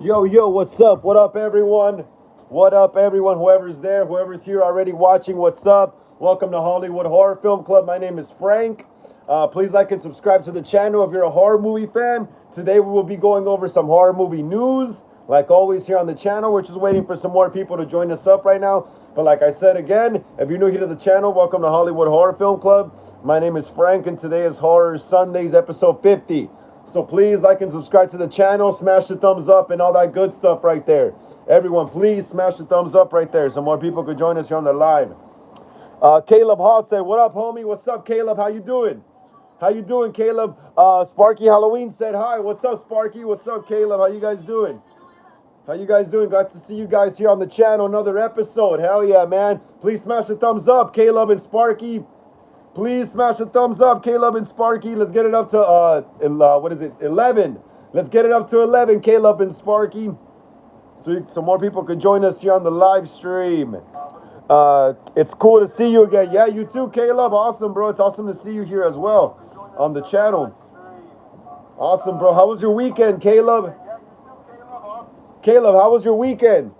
Yo, yo, what's up? What up, everyone? What up, everyone? Whoever's there, whoever's here already watching, what's up? Welcome to Hollywood Horror Film Club. My name is Frank. Please like and subscribe to the channel if you're a horror movie fan. Today we will be going over some horror movie news. Like always here on the channel, we're just waiting for some more people to join us up right now. But like I said again, if you're new here to the channel, welcome to Hollywood Horror Film Club. My name is Frank and today is Horror Sundays episode 50. So please like and subscribe to the channel, smash the thumbs up and all that good stuff right there. Everyone, please smash the thumbs up right there so more people could join us here on the live. Caleb Hall said, what up, homie? What's up, Caleb? How you doing? How you doing, Caleb? Sparky Halloween said hi. What's up, Sparky? What's up, Caleb? How you guys doing? How you guys doing? Glad to see you guys here on the channel. Another episode. Hell yeah, man. Please smash the thumbs up, Caleb and Sparky. Please smash the thumbs up, Caleb and Sparky. Let's get it up to, 11. Let's get it up to 11, Caleb and Sparky. So more people could join us here on the live stream. It's cool to see you again. Yeah, you too, Caleb. Awesome, bro. It's awesome to see you here as well on the channel. Awesome, bro. How was your weekend, Caleb? Caleb, how was your weekend?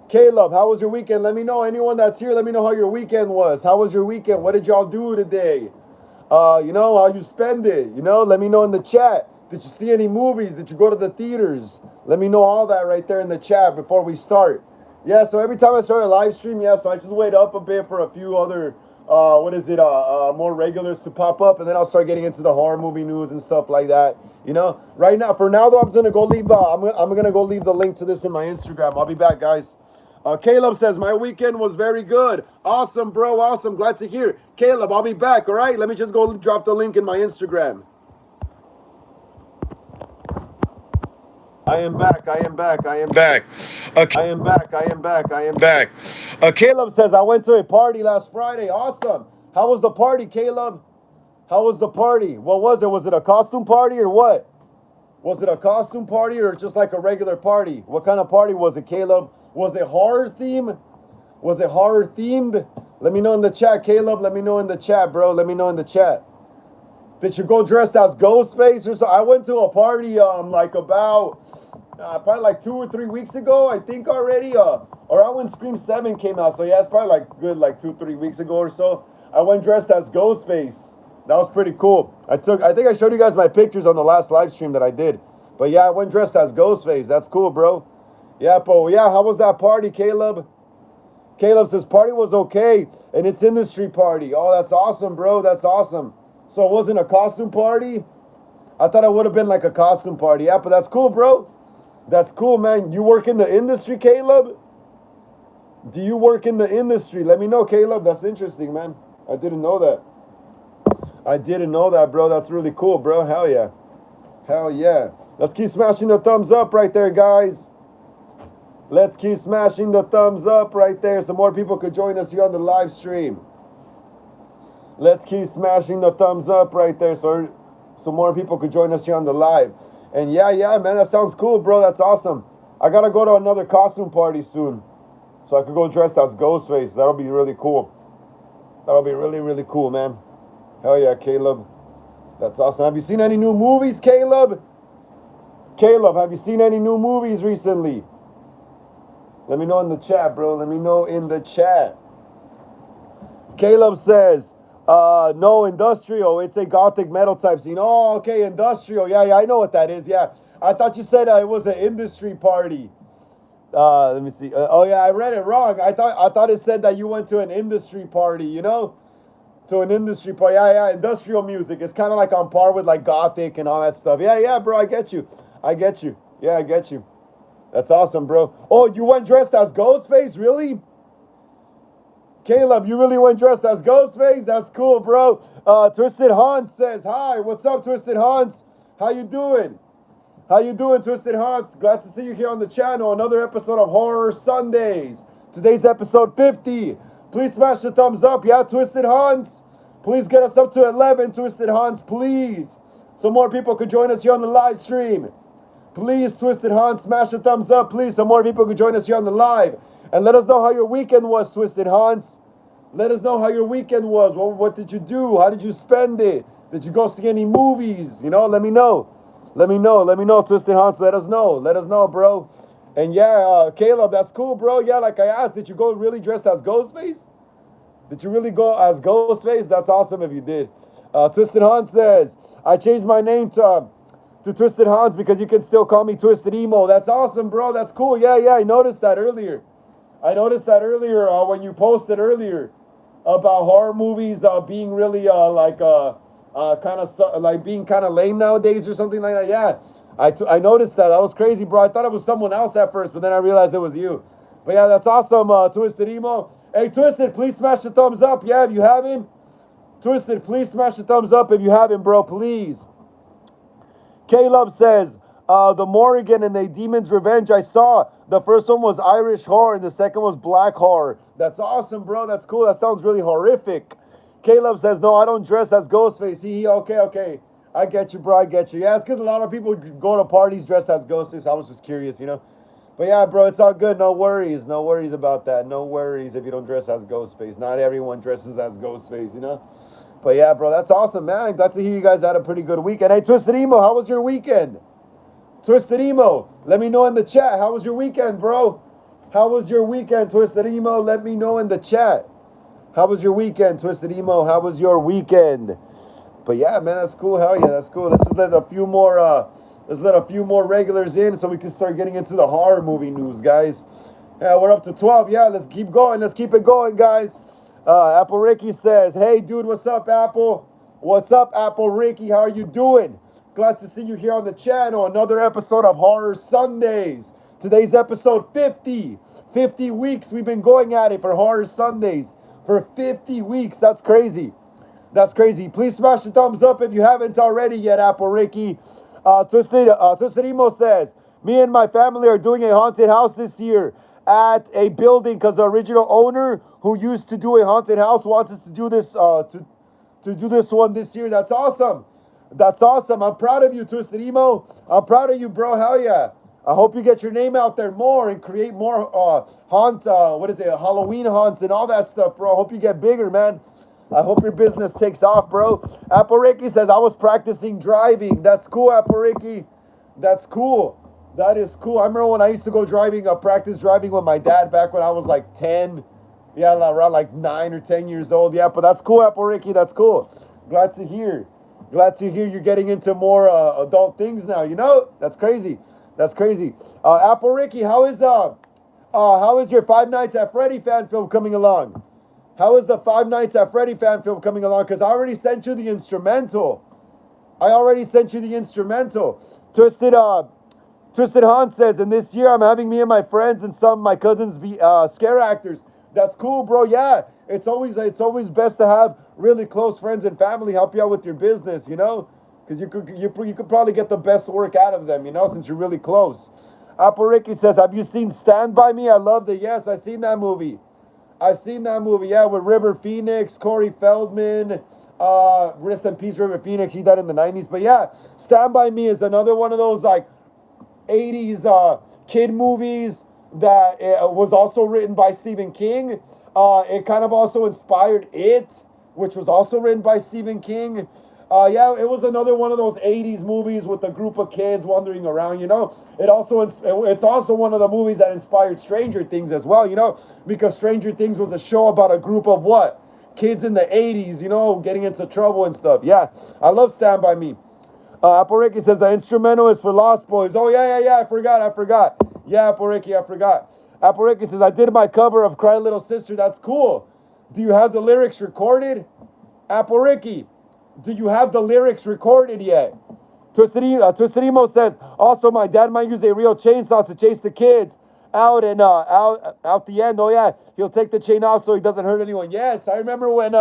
Caleb, how was your weekend? Let me know. Anyone that's here, let me know how your weekend was. How was your weekend? What did y'all do today? How you spend it? Let me know in the chat. Did you see any movies? Did you go to the theaters? Let me know all that right there in the chat before we start. Yeah, so every time I start a live stream, so I just wait up a bit for a few other, more regulars to pop up, and then I'll start getting into the horror movie news and stuff like that. Right now, for now though, I'm gonna go leave. I'm gonna go leave the link to this in my Instagram. I'll be back, guys. Caleb says, my weekend was very good. Awesome, bro. Awesome. Glad to hear. Caleb, I'll be back, all right? Let me just go drop the link in my Instagram. I am back. I am back. I am back. Okay. I am back. I am back. I am back. Caleb says, I went to a party last Friday. Awesome. How was the party, Caleb? How was the party? What was it? Was it a costume party or what? Was it a costume party or just like a regular party? What kind of party was it, Caleb? Was it horror theme? Was it horror themed? Let me know in the chat, Caleb. Let me know in the chat, bro. Let me know in the chat. Did you go dressed as Ghostface or something? I went to a party like about probably like 2 or 3 weeks ago, I think already. Around when Scream 7 came out. So yeah, it's probably like good like 2-3 weeks ago or so. I went dressed as Ghostface. That was pretty cool. I think I showed you guys my pictures on the last live stream that I did. But yeah, I went dressed as Ghostface. That's cool, bro. Yeah, Po. Yeah, how was that party, Caleb? Caleb says, party was okay, and it's industry party. Oh, that's awesome, bro. That's awesome. So it wasn't a costume party? I thought it would have been like a costume party. Yeah, but that's cool, bro. That's cool, man. You work in the industry, Caleb? Do you work in the industry? Let me know, Caleb. That's interesting, man. I didn't know that. I didn't know that, bro. That's really cool, bro. Hell yeah. Hell yeah. Let's keep smashing the thumbs up right there, guys. Let's keep smashing the thumbs up right there so more people could join us here on the live stream. Let's keep smashing the thumbs up right there so more people could join us here on the live. And yeah, man, that sounds cool, bro. That's awesome. I gotta go to another costume party soon so I could go dressed as Ghostface. That'll be really cool. That'll be really, really cool, man. Hell yeah, Caleb. That's awesome. Have you seen any new movies, Caleb? Caleb, have you seen any new movies recently? Let me know in the chat, bro. Let me know in the chat. Caleb says, no, industrial. It's a gothic metal type scene. Oh, okay, industrial. Yeah, I know what that is. Yeah, I thought you said it was an industry party. Let me see. Oh yeah, I read it wrong. I thought it said that you went to an industry party. To an industry party. Yeah. Industrial music. It's kind of like on par with like gothic and all that stuff. Yeah, bro. I get you. Yeah, I get you. That's awesome, bro. Oh, you went dressed as Ghostface? Really? Caleb, you really went dressed as Ghostface? That's cool, bro. Twisted Hans says, hi. What's up, Twisted Hans? How you doing? How you doing, Twisted Hans? Glad to see you here on the channel. Another episode of Horror Sundays. Today's episode 50. Please smash the thumbs up. Yeah, Twisted Hans? Please get us up to 11, Twisted Hans, please. So more people could join us here on the live stream. Please, Twisted Hans, smash the thumbs up, please, so more people could join us here on the live. And let us know how your weekend was, Twisted Hans. Let us know how your weekend was. What did you do? How did you spend it? Did you go see any movies? Let me know. Let me know, Twisted Hans. Let us know, bro. And yeah, Caleb, that's cool, bro. Yeah, like I asked, did you go really dressed as Ghostface? Did you really go as Ghostface? That's awesome if you did. Twisted Hans says, I changed my name to Twisted Hans because you can still call me Twisted Emo. That's awesome, bro. That's cool. Yeah, I noticed that earlier. When you posted earlier about horror movies being really kind of like being kind of lame nowadays or something like that. Yeah, I noticed that. That was crazy, bro. I thought it was someone else at first, but then I realized it was you. But yeah, that's awesome, Twisted Emo. Hey, Twisted, please smash the thumbs up. Yeah, if you haven't. Twisted, please smash the thumbs up if you haven't, bro. Please. Caleb says, the Morrigan and the Demon's Revenge. I saw the first one was Irish horror and the second was black horror. That's awesome, bro. That's cool. That sounds really horrific. Caleb says, no, I don't dress as Ghostface. Okay. I get you, bro. I get you. Yeah, it's because a lot of people go to parties dressed as Ghostface. I was just curious, you know. But yeah, bro, it's all good. No worries. No worries about that. No worries if you don't dress as Ghostface. Not everyone dresses as Ghostface, you know. But yeah, bro, that's awesome, man. Glad to hear you guys had a pretty good weekend. Hey, Twisted Emo, how was your weekend? Twisted Emo, let me know in the chat. How was your weekend, bro? How was your weekend, Twisted Emo? Let me know in the chat. How was your weekend, Twisted Emo? How was your weekend? But yeah, man, that's cool. Hell yeah, that's cool. Let's just let a few more regulars in so we can start getting into the horror movie news, guys. Yeah, we're up to 12. Yeah, let's keep going. Let's keep it going, guys. Apple Ricky says, hey, dude, what's up, Apple? What's up, Apple Ricky? How are you doing? Glad to see you here on the channel. Another episode of Horror Sundays. Today's episode 50. 50 weeks we've been going at it for Horror Sundays. For 50 weeks. That's crazy. That's crazy. Please smash the thumbs up if you haven't already yet, Apple Ricky. Twisted Emo says, me and my family are doing a haunted house this year at a building because the original owner who used to do a haunted house wants us to do this to do this one this year. That's awesome. That's awesome. I'm proud of you, Twisted Emo. I'm proud of you, bro. Hell yeah. I hope you get your name out there more and create more Halloween haunts and all that stuff, bro. I hope you get bigger, man. I hope your business takes off, bro. Apple Ricky says, I was practicing driving. That's cool, Apple Ricky. That's cool. That is cool. I remember when I used to go practice driving with my dad back when I was like 10. Yeah, around like 9 or 10 years old. Yeah, but that's cool, Apple Ricky. That's cool. Glad to hear. Glad to hear you're getting into more adult things now. You know, that's crazy. That's crazy. Apple Ricky, how is your Five Nights at Freddy fan film coming along? How is the Five Nights at Freddy fan film coming along? Because I already sent you the instrumental. Twisted Hans says, and this year I'm having me and my friends and some of my cousins be scare actors. That's cool, bro. Yeah, it's always best to have really close friends and family help you out with your business, you know, because you could probably get the best work out of them, you know, since you're really close. Apple Ricky says, have you seen Stand By Me? I loved it. Yes, I've seen that movie. Yeah, with River Phoenix, Corey Feldman. Rest in peace, River Phoenix. He died in the 90s. But yeah, Stand By Me is another one of those like 80s kid movies that was also written by Stephen King. It kind of also inspired It, which was also written by Stephen King. Yeah, it was another one of those 80s movies with a group of kids wandering around, you know. It's also one of the movies that inspired Stranger Things as well, you know, because Stranger Things was a show about a group of what? Kids in the 80s, you know, getting into trouble and stuff. Yeah, I love Stand By Me. Apple Ricky says the instrumental is for Lost Boys. Oh, yeah, I forgot. Yeah, Apple Ricky, I forgot. Apple Ricky says, I did my cover of Cry Little Sister. That's cool. Do you have the lyrics recorded? Apple Ricky, do you have the lyrics recorded yet? Twisted Emo says, also, my dad might use a real chainsaw to chase the kids out the end. Oh, yeah, he'll take the chain off so he doesn't hurt anyone. Yes, I remember when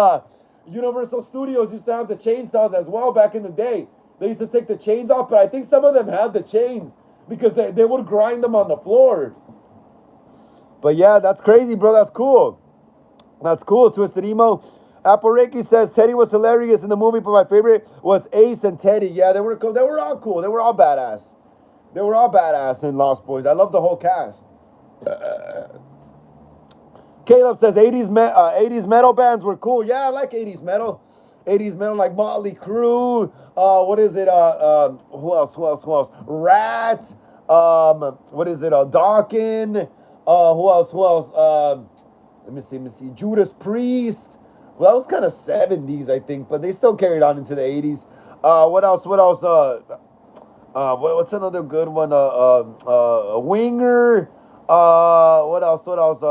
Universal Studios used to have the chainsaws as well back in the day. They used to take the chains off, but I think some of them had the chains because they would grind them on the floor. But yeah, that's crazy, bro. That's cool. That's cool, Twisted Emo. Apple Ricky says Teddy was hilarious in the movie, but my favorite was Ace and Teddy. Yeah, they were cool. They were all cool. They were all badass. They were all badass in Lost Boys. I love the whole cast. Caleb says 80s metal bands were cool. Yeah, I like 80s metal. 80s metal like Motley Crue. What is it? Who else? Who else? Who else? Rat. What is it? Dawkins. Who else? Who else? Let me see. Let me see. Judas Priest. Well, that was kind of 70s, I think, but they still carried on into the 80s. What else? What else? What's another good one? Winger. What else? What else?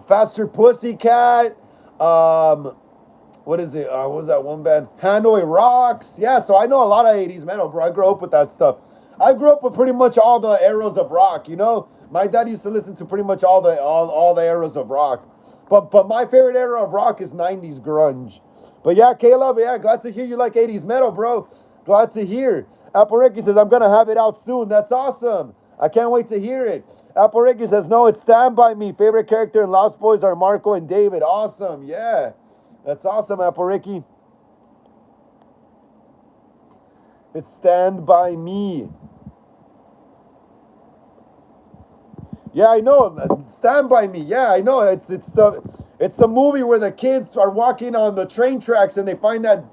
Faster Pussycat. What is it? What was that one band? Hanoi Rocks. Yeah, so I know a lot of 80s metal, bro. I grew up with that stuff. I grew up with pretty much all the eras of rock, you know? My dad used to listen to pretty much all the eras of rock. But my favorite era of rock is 90s grunge. But yeah, Caleb, yeah, glad to hear you like 80s metal, bro. Glad to hear. Apple Ricky says, I'm going to have it out soon. That's awesome. I can't wait to hear it. Apple Ricky says, no, it's Stand By Me. Favorite character in Lost Boys are Marco and David. Awesome. Yeah. That's awesome, Apple Ricky. It's Stand By Me. Yeah, I know. Stand By Me. Yeah, I know. It's the movie where the kids are walking on the train tracks and they find that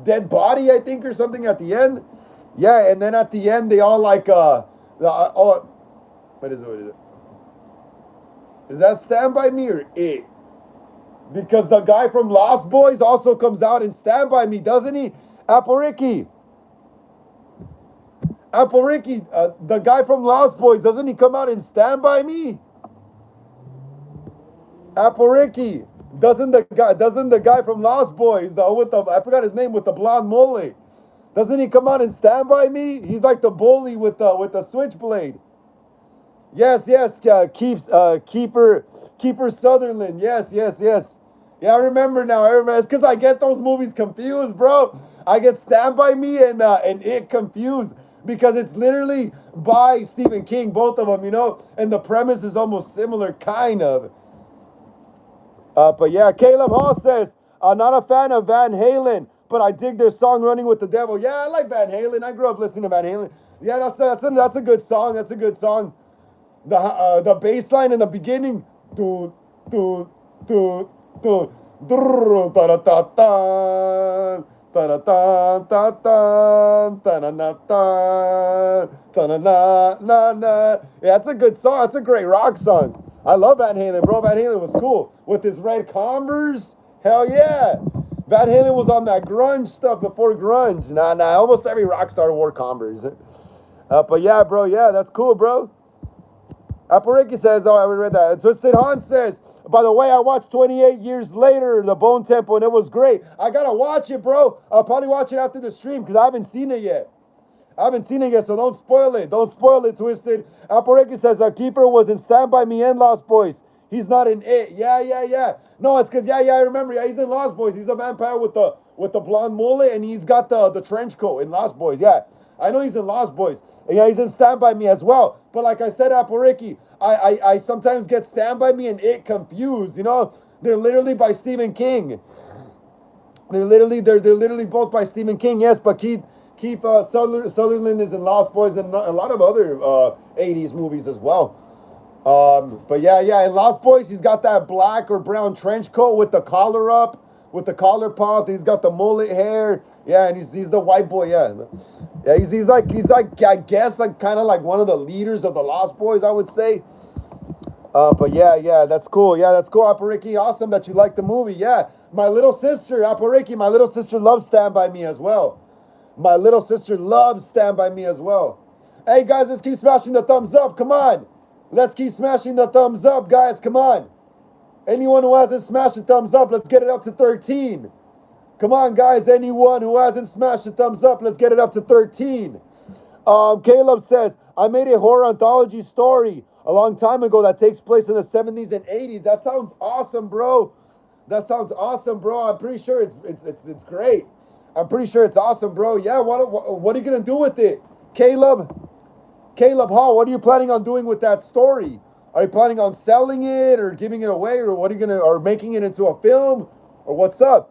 dead body, I think, or something at the end. Yeah, and then at the end they all like what is it? What is it? Is that Stand By Me or it? Because the guy from Lost Boys also comes out in Stand By Me, doesn't he? Apple Ricky. Apple Ricky, the guy from Lost Boys, doesn't he come out in Stand By Me? Apple Ricky, doesn't the guy from Lost Boys, I forgot his name, with the blonde mullet, doesn't he come out in Stand By Me? He's like the bully with the switchblade. Yes, Kiefer Sutherland. Yes. Yeah, I remember now. I remember. It's because I get those movies confused, bro. I get Stand By Me and It confused because it's literally by Stephen King, both of them, you know, and the premise is almost similar, kind of. But yeah, Caleb Hall says, not a fan of Van Halen, but I dig their song "Running with the Devil." Yeah, I like Van Halen. I grew up listening to Van Halen. Yeah, that's a good song. That's a good song. The bass line in the beginning, do do do do ta ta ta ta ta ta ta ta ta na na. Yeah, that's a good song. That's a great rock song. I love Van Halen, bro. Van Halen was cool with his red Converse. Hell yeah. Van Halen was on that grunge stuff before grunge. Nah. Almost every rock star wore Converse. But yeah, bro. Yeah, that's cool, bro. Apariki says, I read that. Twisted Han says, by the way, I watched 28 Years Later, The Bone Temple, and it was great. I gotta watch it, bro. I'll probably watch it after the stream because I haven't seen it yet. So don't spoil it. Don't spoil it, Twisted. Apariki says, Keeper was in Stand By Me and Lost Boys. He's not in It. Yeah. No, it's because, I remember. Yeah, he's in Lost Boys. He's the vampire with the blonde mullet, and he's got the trench coat in Lost Boys. Yeah. I know he's in Lost Boys. Yeah, he's in Stand By Me as well. But like I said, Apariki, I sometimes get Stand By Me and It confused. You know, they're literally by Stephen King. They're literally both by Stephen King. Yes, but Keith Sutherland is in Lost Boys and a lot of other 80s movies as well. But yeah, in Lost Boys, he's got that black or brown trench coat with the collar up, with the collar popped. He's got the mullet hair. Yeah, and he's the white boy. Yeah, he's like I guess like kind of like one of the leaders of the Lost Boys, I would say. But yeah, that's cool. Yeah, that's cool, Apariki. Awesome that you like the movie. Yeah, my little sister, Apariki, my little sister loves Stand By Me as well. Hey guys, let's keep smashing the thumbs up. Come on, let's keep smashing the thumbs up, guys. Come on. Anyone who hasn't smashed the thumbs up, let's get it up to 13. Come on, guys. Anyone who hasn't smashed the thumbs up, let's get it up to 13. Caleb says, I made a horror anthology story a long time ago that takes place in the 70s and 80s. That sounds awesome, bro. I'm pretty sure it's great. I'm pretty sure it's awesome, bro. Yeah, what are you going to do with it? Caleb Hall, what are you planning on doing with that story? Are you planning on selling it or giving it away, or what are you going to, or making it into a film, or what's up?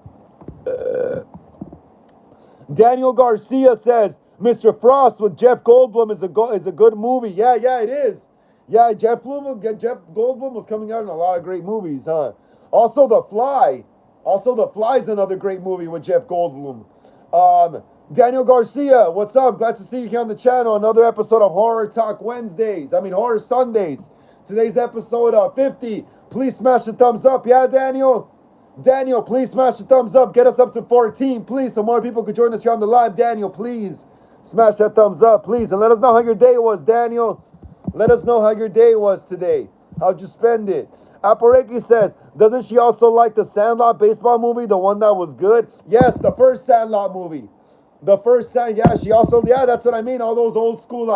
Daniel Garcia says, Mr. Frost with Jeff Goldblum is a good movie. Yeah, it is. Yeah, Jeff Goldblum was coming out in a lot of great movies, huh? Also, The Fly. Also, The Fly is another great movie with Jeff Goldblum. Daniel Garcia, what's up? Glad to see you here on the channel. Another episode of Horror Talk Wednesdays. Horror Sundays. Today's episode 50. Please smash the thumbs up. Yeah, Daniel? Daniel, please smash the thumbs up. Get us up to 14, please, so more people could join us here on the live. Daniel, please smash that thumbs up, please. And let us know how your day was, Daniel. Let us know how your day was today. How'd you spend it? Apareki says, doesn't she also like the Sandlot baseball movie, the one that was good? Yes, the first Sandlot movie. She also, that's what I mean. All those old school,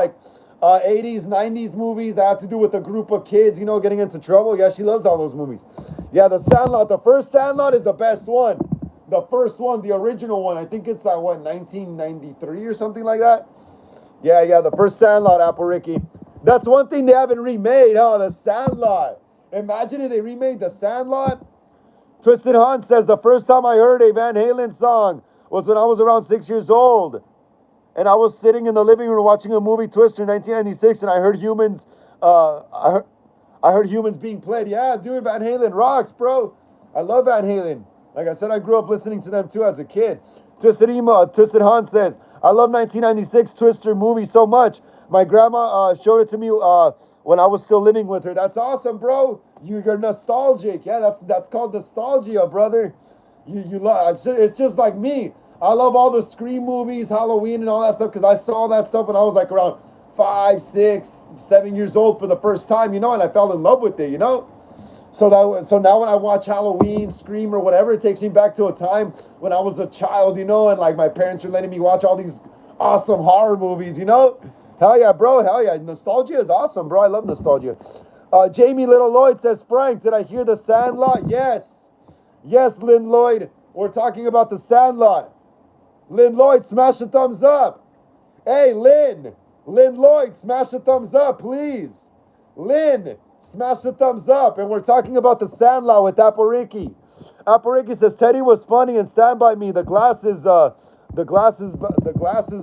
80s, 90s movies that have to do with a group of kids, getting into trouble. Yeah, she loves all those movies. Yeah, the Sandlot, the first Sandlot is the best one. The first one, the original one. I think it's, 1993 or something like that? Yeah, the first Sandlot, Apareki. That's one thing they haven't remade, huh? The Sandlot. Imagine if they remade the Sandlot. Twisted Hunt says, the first time I heard a Van Halen song was when I was around 6 years old. And I was sitting in the living room watching a movie, Twister, 1996, and I heard Humans, I heard Humans being played. Yeah, dude, Van Halen rocks, bro. I love Van Halen. Like I said, I grew up listening to them too as a kid. Twisted Hunt says, I love 1996 Twister movie so much. My grandma showed it to me when I was still living with her. That's awesome, bro. You're nostalgic. Yeah, that's called nostalgia, brother. You love. It's just like me. I love all the Scream movies, Halloween, and all that stuff because I saw that stuff when I was like around 5, 6, 7 years old for the first time, and I fell in love with it, So now when I watch Halloween, Scream, or whatever, it takes me back to a time when I was a child, and like my parents were letting me watch all these awesome horror movies, Hell yeah, bro. Hell yeah. Nostalgia is awesome, bro. I love nostalgia. Jamie Little Lloyd says, Frank, did I hear the Sandlot? Yes. Yes, Lynn Lloyd. We're talking about the Sandlot. Lynn Lloyd, smash the thumbs up. Hey, Lynn. Lynn Lloyd, smash the thumbs up, please. Lynn, smash the thumbs up. And we're talking about the Sandlot with Apareki. Apareki says, Teddy was funny and Stand By Me. The glasses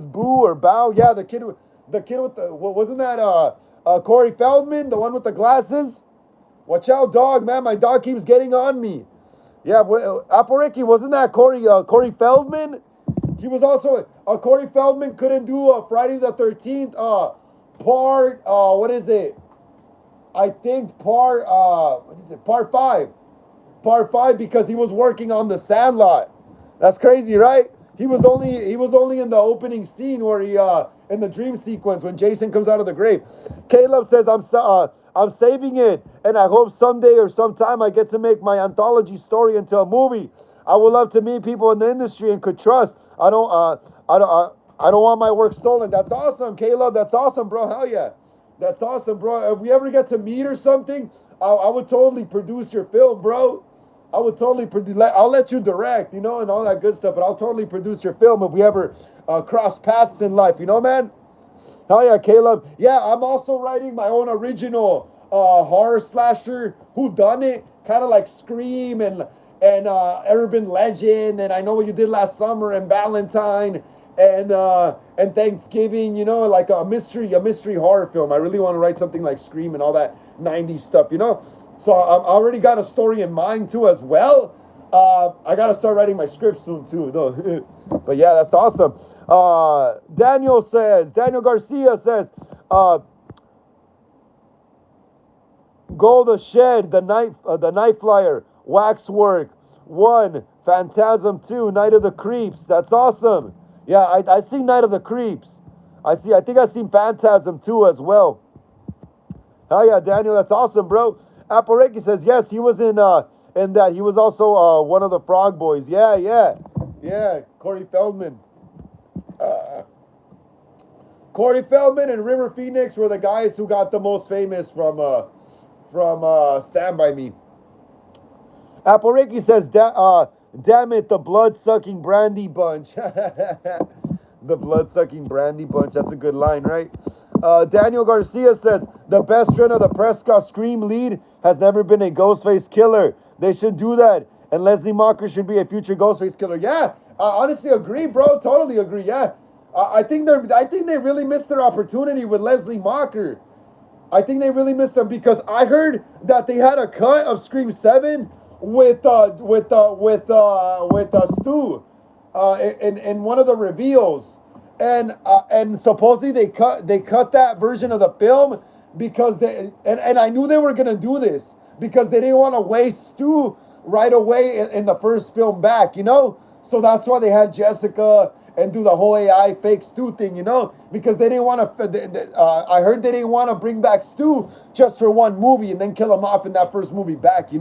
boo or bow. Yeah, the kid with the, wasn't that Corey Feldman, the one with the glasses? Watch out, dog, man. My dog keeps getting on me. Yeah, Apareki, wasn't that Corey Feldman? He was also, Corey Feldman couldn't do Friday the 13th part, what is it? I think part 5. Part 5 because he was working on the Sandlot. That's crazy, right? He was only in the opening scene where he in the dream sequence when Jason comes out of the grave. Caleb says, I'm saving it, and I hope someday or sometime I get to make my anthology story into a movie. I would love to meet people in the industry and could trust. I don't want my work stolen. That's awesome, Caleb. That's awesome, bro. Hell yeah. That's awesome, bro. If we ever get to meet or something, I would totally produce your film, bro. I would totally produce. I'll let you direct, and all that good stuff. But I'll totally produce your film if we ever cross paths in life, man. Hell yeah, Caleb. Yeah, I'm also writing my own original horror slasher whodunit, kind of like Scream and Urban Legend, and I Know What You Did Last Summer, and Valentine, and Thanksgiving. Like a mystery horror film. I really want to write something like Scream and all that 90s stuff. So I already got a story in mind too as well. I got to start writing my script soon too, though. But yeah, that's awesome. Daniel Garcia says, Go the Shed, the Night Flyer, Waxwork 1, Phantasm 2, Night of the Creeps. That's awesome. Yeah, I seen Night of the Creeps. I think I seen Phantasm 2 as well. Hell yeah, Daniel, that's awesome, bro. Apareki says, yes, he was in that. He was also one of the Frog Boys. Yeah, Corey Feldman. Corey Feldman and River Phoenix were the guys who got the most famous from Stand By Me. Apareki says, damn it, the blood-sucking Brandy Bunch. The blood-sucking Brandy Bunch. That's a good line, right? Daniel Garcia says, the best friend of the Prescott Scream lead has never been a Ghostface killer. They should do that. And Leslie Mocker should be a future Ghostface killer. Yeah, honestly agree, bro. Totally agree, yeah. I think they really missed their opportunity with Leslie Mocker. I think they really missed them because I heard that they had a cut of Scream 7 with Stu, in one of the reveals, and supposedly they cut that version of the film because and I knew they were gonna do this because they didn't want to waste Stu right away in the first film back, So that's why they had Jessica and do the whole AI fake Stu thing, because they didn't want to. I heard they didn't want to bring back Stu just for one movie and then kill him off in that first movie back,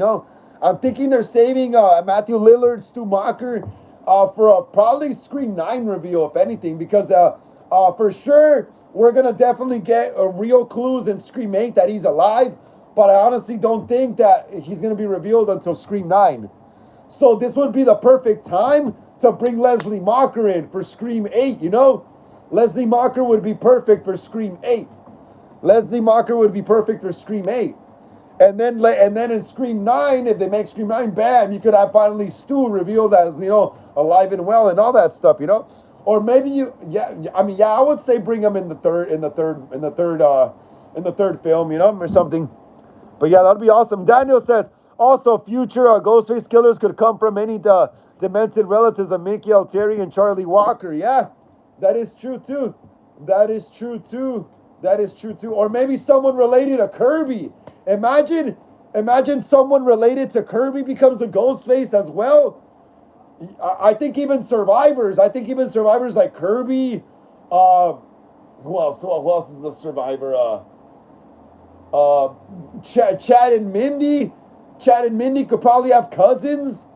I'm thinking they're saving Matthew Lillard, Stu Macher, for a probably Scream 9 reveal, if anything, because for sure we're gonna definitely get real clues in Scream 8 that he's alive, but I honestly don't think that he's gonna be revealed until Scream 9. So this would be the perfect time to bring Leslie Mocker in for Scream 8, Leslie Mocker would be perfect for Scream 8. Leslie Mocker would be perfect for Scream 8. And then in Scream 9, if they make Scream 9, bam, you could have finally Stu revealed as, alive and well and all that stuff, Or maybe I would say bring him in the third film, or something. But yeah, that'd be awesome. Daniel says, also, future Ghostface killers could come from any demented relatives of Mickey Altieri and Charlie Walker. Yeah, that is true too. That is true too. That is true too. Or maybe someone related to Kirby. Imagine someone related to Kirby becomes a Ghostface as well. I think even survivors like Kirby. Who else? Who else is a survivor? Chad and Mindy. Chad and Mindy could probably have cousins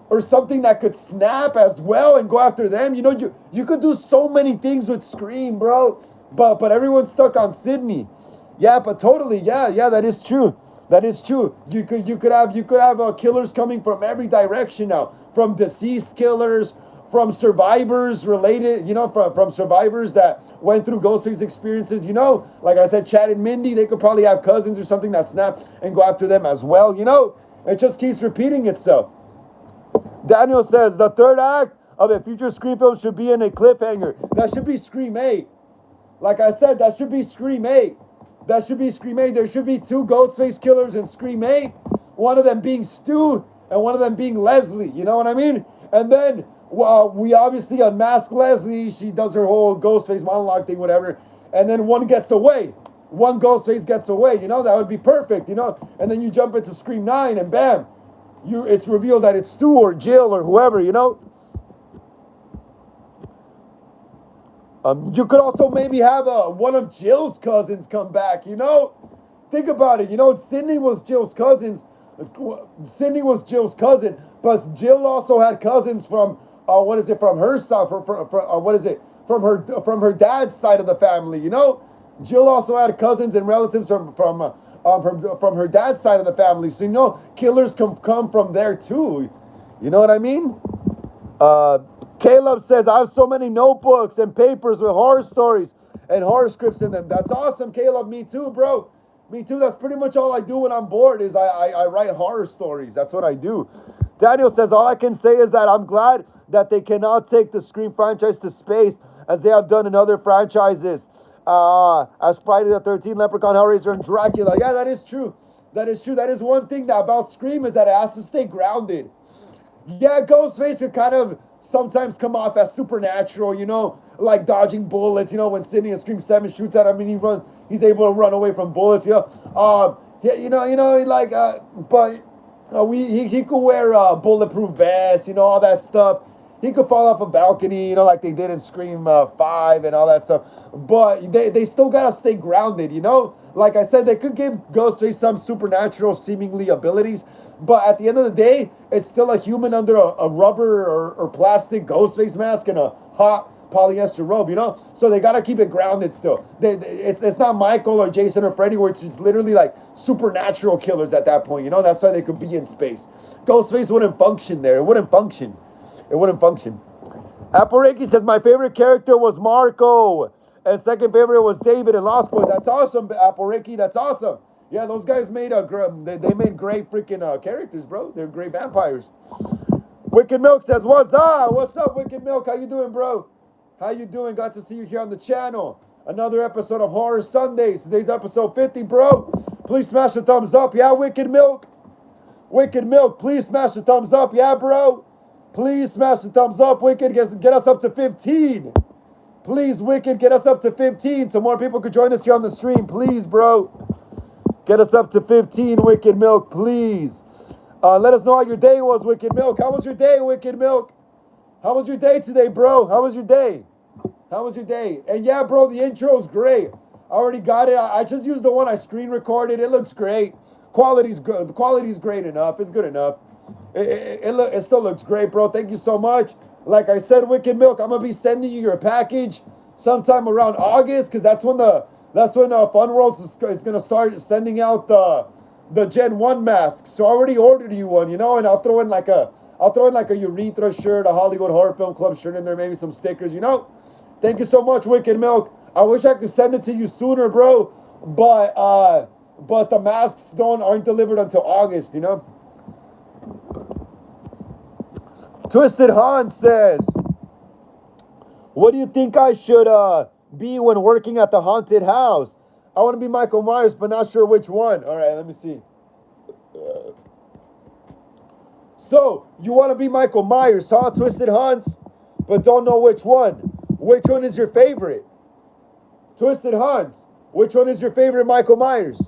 or something that could snap as well and go after them. You could do so many things with Scream, bro. But everyone's stuck on Sydney. Yeah, but totally, yeah, that is true. That is true. You could have killers coming from every direction now, from deceased killers, from survivors related, from survivors that went through Ghostface experiences. Like I said, Chad and Mindy, they could probably have cousins or something that snap and go after them as well. It just keeps repeating itself. Daniel says the third act of a future Scream film should be in a cliffhanger. That should be Scream 8. Like I said, that should be Scream 8. That should be Scream 8. There should be 2 Ghostface killers in Scream 8. One of them being Stu and one of them being Leslie. You know what I mean? And then we obviously unmask Leslie. She does her whole Ghostface monologue thing, whatever. And then one gets away. One Ghostface gets away. That would be perfect, And then you jump into Scream 9 and bam. It's revealed that it's Stu or Jill or whoever, You could also maybe have one of Jill's cousins come back, Think about it. Sydney was Jill's cousin, but Jill also had cousins from, from her side, from her dad's side of the family, Jill also had cousins and relatives from her dad's side of the family. So, killers come from there too. You know what I mean? Caleb says, I have so many notebooks and papers with horror stories and horror scripts in them. That's awesome, Caleb. Me too, bro. Me too. That's pretty much all I do when I'm bored is I write horror stories. That's what I do. Daniel says, all I can say is that I'm glad that they cannot take the Scream franchise to space as they have done in other franchises. As Friday the 13th, Leprechaun, Hellraiser, and Dracula. Yeah, that is true. That is true. That is one thing about Scream is that it has to stay grounded. Yeah, Ghostface can kind of sometimes come off as supernatural, like dodging bullets, when Sidney in Scream 7 shoots at him and he's able to run away from bullets, but he could wear a bulletproof vest, all that stuff. He could fall off a balcony, like they did in Scream 5 and all that stuff. But they still gotta stay grounded, Like I said, they could give Ghostface some supernatural seemingly abilities, but at the end of the day, it's still a human under a rubber or plastic Ghostface mask and a hot polyester robe, So they gotta keep it grounded still. It's not Michael or Jason or Freddy, which is literally like supernatural killers at that point, That's why they could be in space. Ghostface wouldn't function there. It wouldn't function. Apple Reiki says, my favorite character was Marco. And second favorite was David in Lost Boys. That's awesome, Apple Ricky. That's awesome. Yeah, those guys made they made great freaking characters, bro. They're great vampires. Wicked Milk says, what's up? What's up, Wicked Milk? How you doing, bro? How you doing? Glad to see you here on the channel. Another episode of Horror Sundays. Today's episode 50, bro. Please smash the thumbs up. Yeah, Wicked Milk. Wicked Milk, please smash the thumbs up. Yeah, bro. Please smash the thumbs up. Wicked, get us up to 15. Please, Wicked, get us up to 15 so more people could join us here on the stream. Please, bro. Get us up to 15, Wicked Milk, please. Let us know how your day was, Wicked Milk. How was your day, Wicked Milk? How was your day today, bro? How was your day? How was your day? And yeah, bro, the intro's great. I already got it. I just used the one I screen recorded. It looks great. Quality's good. The quality's great enough. It's good enough. It still looks great, bro. Thank you so much. Like I said, Wicked Milk, I'm gonna be sending you your package sometime around August, because that's when Fun Worlds is gonna start sending out the Gen 1 masks. So I already ordered you one, and I'll throw in like a urethra shirt, a Hollywood Horror Film Club shirt in there, maybe some stickers, Thank you so much, Wicked Milk. I wish I could send it to you sooner, bro. But the masks aren't delivered until August, Twisted Han says, what do you think I should be when working at the haunted house? I want to be Michael Myers, but not sure which one. All right, let me see. So, you want to be Michael Myers, huh, Twisted Hans? But don't know which one. Which one is your favorite? Twisted Hans, which one is your favorite Michael Myers?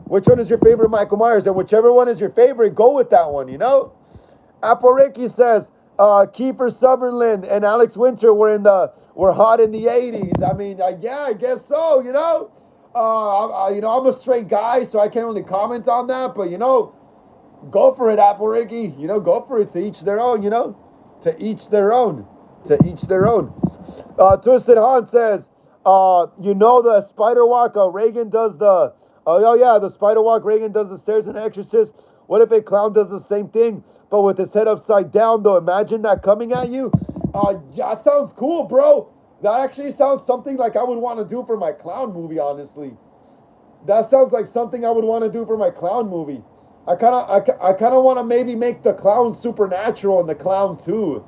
Which one is your favorite Michael Myers? And whichever one is your favorite, go with that one, Apple Ricky says, Kiefer Sutherland and Alex Winter were hot in the 80s. I mean, yeah, I guess so, I'm a straight guy, so I can't really comment on that, but, go for it, Apple Ricky. Go for it. To each their own, To each their own. To each their own. Twisted Han says, the spider walk, Reagan does the... the spider walk, Reagan does the stairs in Exorcist. What if a clown does the same thing, but with his head upside down, though? Imagine that coming at you. Yeah, that sounds cool, bro. That actually sounds something like I would want to do for my clown movie, honestly. That sounds like something I would want to do for my clown movie. I kind of want to maybe make the clown supernatural and the clown too.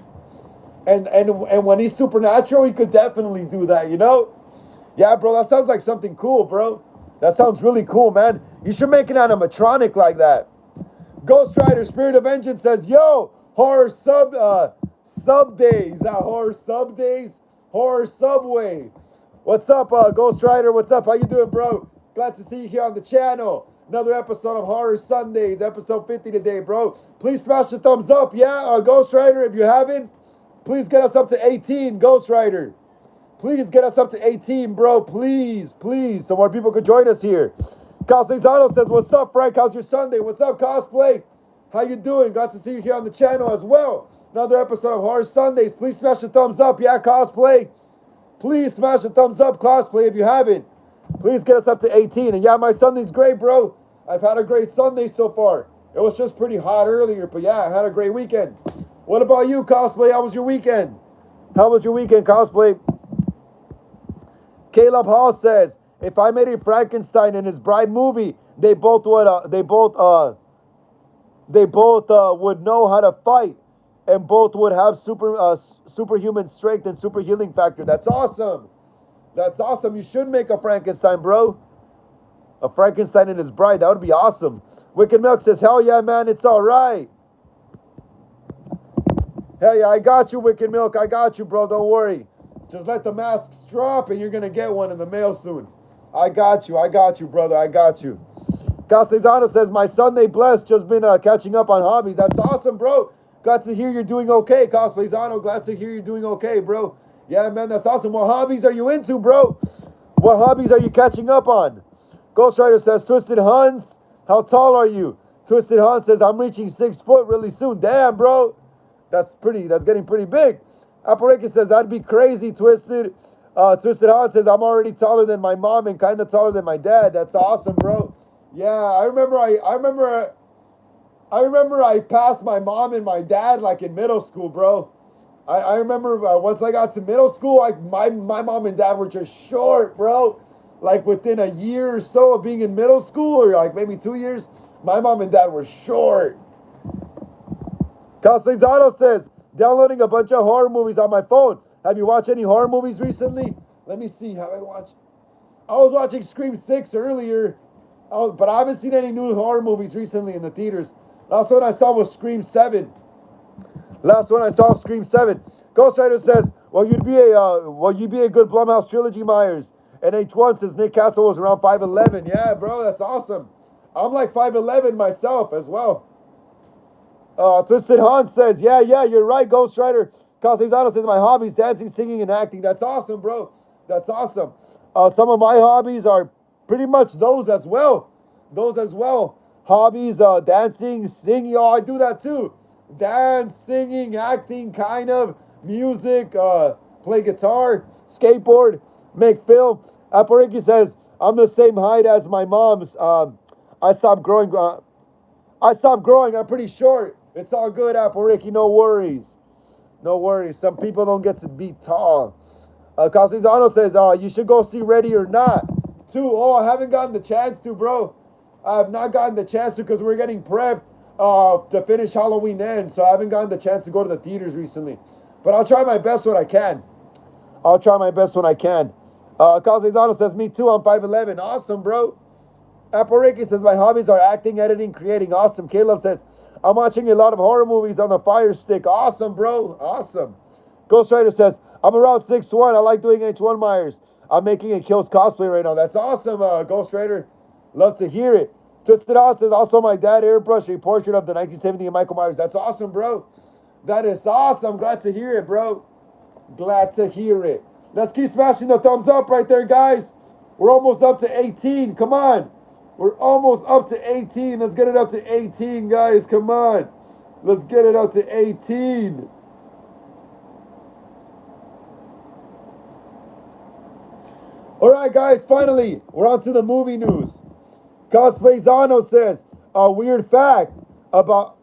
And when he's supernatural, he could definitely do that, Yeah, bro, that sounds like something cool, bro. That sounds really cool, man. You should make an animatronic like that. Ghost Rider Spirit of Vengeance says, yo, horror sub days. Horror sub days. Horror Subway. What's up, Ghost Rider? What's up? How you doing, bro? Glad to see you here on the channel. Another episode of Horror Sundays, episode 50 today, bro. Please smash the thumbs up, yeah? Ghost Rider, if you haven't, please get us up to 18, Ghost Rider. Please get us up to 18, bro. Please, please, so more people could join us here. Cosleyzano says, what's up, Frank? How's your Sunday? What's up, Cosplay? How you doing? Glad to see you here on the channel as well. Another episode of Horror Sundays. Please smash the thumbs up, yeah, Cosplay? Please smash the thumbs up, Cosplay, if you haven't. Please get us up to 18. And yeah, my Sunday's great, bro. I've had a great Sunday so far. It was just pretty hot earlier, but yeah, I had a great weekend. What about you, Cosplay? How was your weekend? How was your weekend, Cosplay? Caleb Hall says, if I made a Frankenstein and his bride movie, they both would know how to fight, and both would have superhuman strength and super healing factor. That's awesome. That's awesome. You should make a Frankenstein, bro. A Frankenstein and his bride. That would be awesome. Wicked Milk says, hell yeah, man, it's all right. Hell yeah, I got you, Wicked Milk. I got you, bro. Don't worry. Just let the masks drop and you're going to get one in the mail soon. I got you. I got you, brother. I got you. Casezano says, my Sunday blessed. Just been catching up on hobbies. That's awesome, bro. Glad to hear you're doing okay, Cosplayzano. Glad to hear you're doing okay, bro. Yeah, man, that's awesome. What hobbies are you into, bro? What hobbies are you catching up on? Ghost Rider says, Twisted Hans, how tall are you? Twisted Hans says, I'm reaching 6 foot really soon. Damn, bro. That's getting pretty big. Apareki says, that'd be crazy, Twisted. Twisted Hans says, I'm already taller than my mom and kind of taller than my dad. That's awesome, bro. Yeah, I remember I passed my mom and my dad like in middle school, bro. I remember once I got to middle school, my mom and dad were just short, bro. Like within a year or so of being in middle school, or like maybe 2 years, my mom and dad were short. Castellano says, downloading a bunch of horror movies on my phone. Have you watched any horror movies recently? Let me see. Have I watched? I was watching Scream 6 earlier, but I haven't seen any new horror movies recently in the theaters. Last one I saw was Scream 7. Last one I saw was Scream 7. Ghost Rider says, well, you'd be a good Blumhouse trilogy, Myers. And H1 says Nick Castle was around 5'11". Yeah, bro, that's awesome. I'm like 5'11" myself as well. Twisted Han says, yeah, you're right, Ghost Rider. Castellano says, my hobbies, dancing, singing, and acting. That's awesome, bro. That's awesome. Some of my hobbies are pretty much those as well. Those as well. Hobbies, dancing, singing. Oh, I do that too. Dance, singing, acting, kind of. Music, play guitar, skateboard, make film. Apariki says, I'm the same height as my mom's. I stopped growing. I'm pretty short. It's all good, Apple Ricky. No worries. No worries. Some people don't get to be tall. Castellano says, you should go see Ready or Not. Two. Oh, I haven't gotten the chance to, bro. I have not gotten the chance to because we're getting prepped to finish Halloween Ends. So I haven't gotten the chance to go to the theaters recently. But I'll try my best when I can. I'll try my best when I can. Castellano says, me too. I'm 5'11". Awesome, bro. Apariki says, my hobbies are acting, editing, creating. Awesome. Caleb says, I'm watching a lot of horror movies on the Fire Stick. Awesome, bro. Awesome. Ghost Rider says, I'm around 6'1". I like doing H1 Myers. I'm making a Kills cosplay right now. That's awesome, Ghost Rider. Love to hear it. Twisted On says, also my dad airbrushed a portrait of the 1970 Michael Myers. That's awesome, bro. That is awesome. Glad to hear it, bro. Glad to hear it. Let's keep smashing the thumbs up right there, guys. We're almost up to 18. Come on. We're almost up to 18. Let's get it up to 18, guys. Come on. Let's get it up to 18. All right, guys. Finally, we're on to the movie news. Cosplayzano says, a weird fact about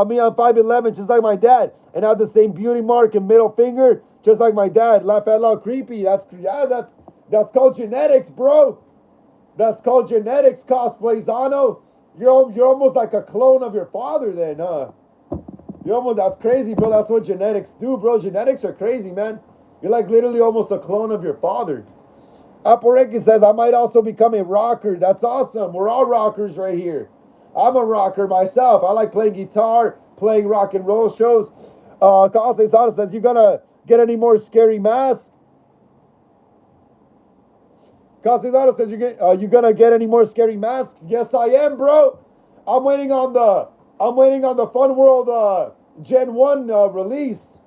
me. I'm 5'11", just like my dad, and have the same beauty mark and middle finger, just like my dad. Laugh out loud, creepy. That's called genetics, bro. That's called genetics, Cosplayzano. You're almost like a clone of your father then, huh? That's crazy, bro. That's what genetics do, bro. Genetics are crazy, man. You're like literally almost a clone of your father. Aporeki says, I might also become a rocker. That's awesome. We're all rockers right here. I'm a rocker myself. I like playing guitar, playing rock and roll shows. Cosplayzano says, you gonna get any more scary masks? Castellano says, you gonna get any more scary masks? Yes, I am, bro. I'm waiting on the Fun World Gen 1 release.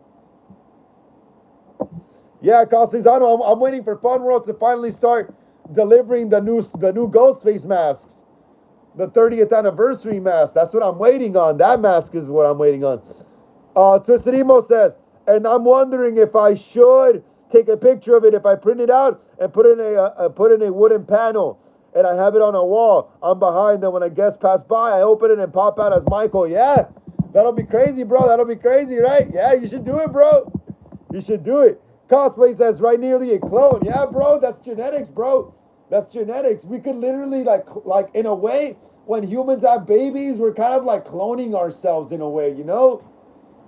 Yeah, Castellano, I'm waiting for Fun World to finally start delivering the new Ghostface masks. The 30th anniversary mask. That's what I'm waiting on. That mask is what I'm waiting on. Twisted Emo says, and I'm wondering if I should take a picture of it, if I print it out and put in a wooden panel and I have it on a wall. I'm behind them. When a guest pass by, I open it and pop out as Michael. Yeah, that'll be crazy, bro. That'll be crazy, right? Yeah, you should do it, bro. You should do it. Cosplay says, right, nearly a clone. Yeah, bro, that's genetics, bro. That's genetics. We could literally, like in a way, when humans have babies, we're kind of like cloning ourselves in a way, you know?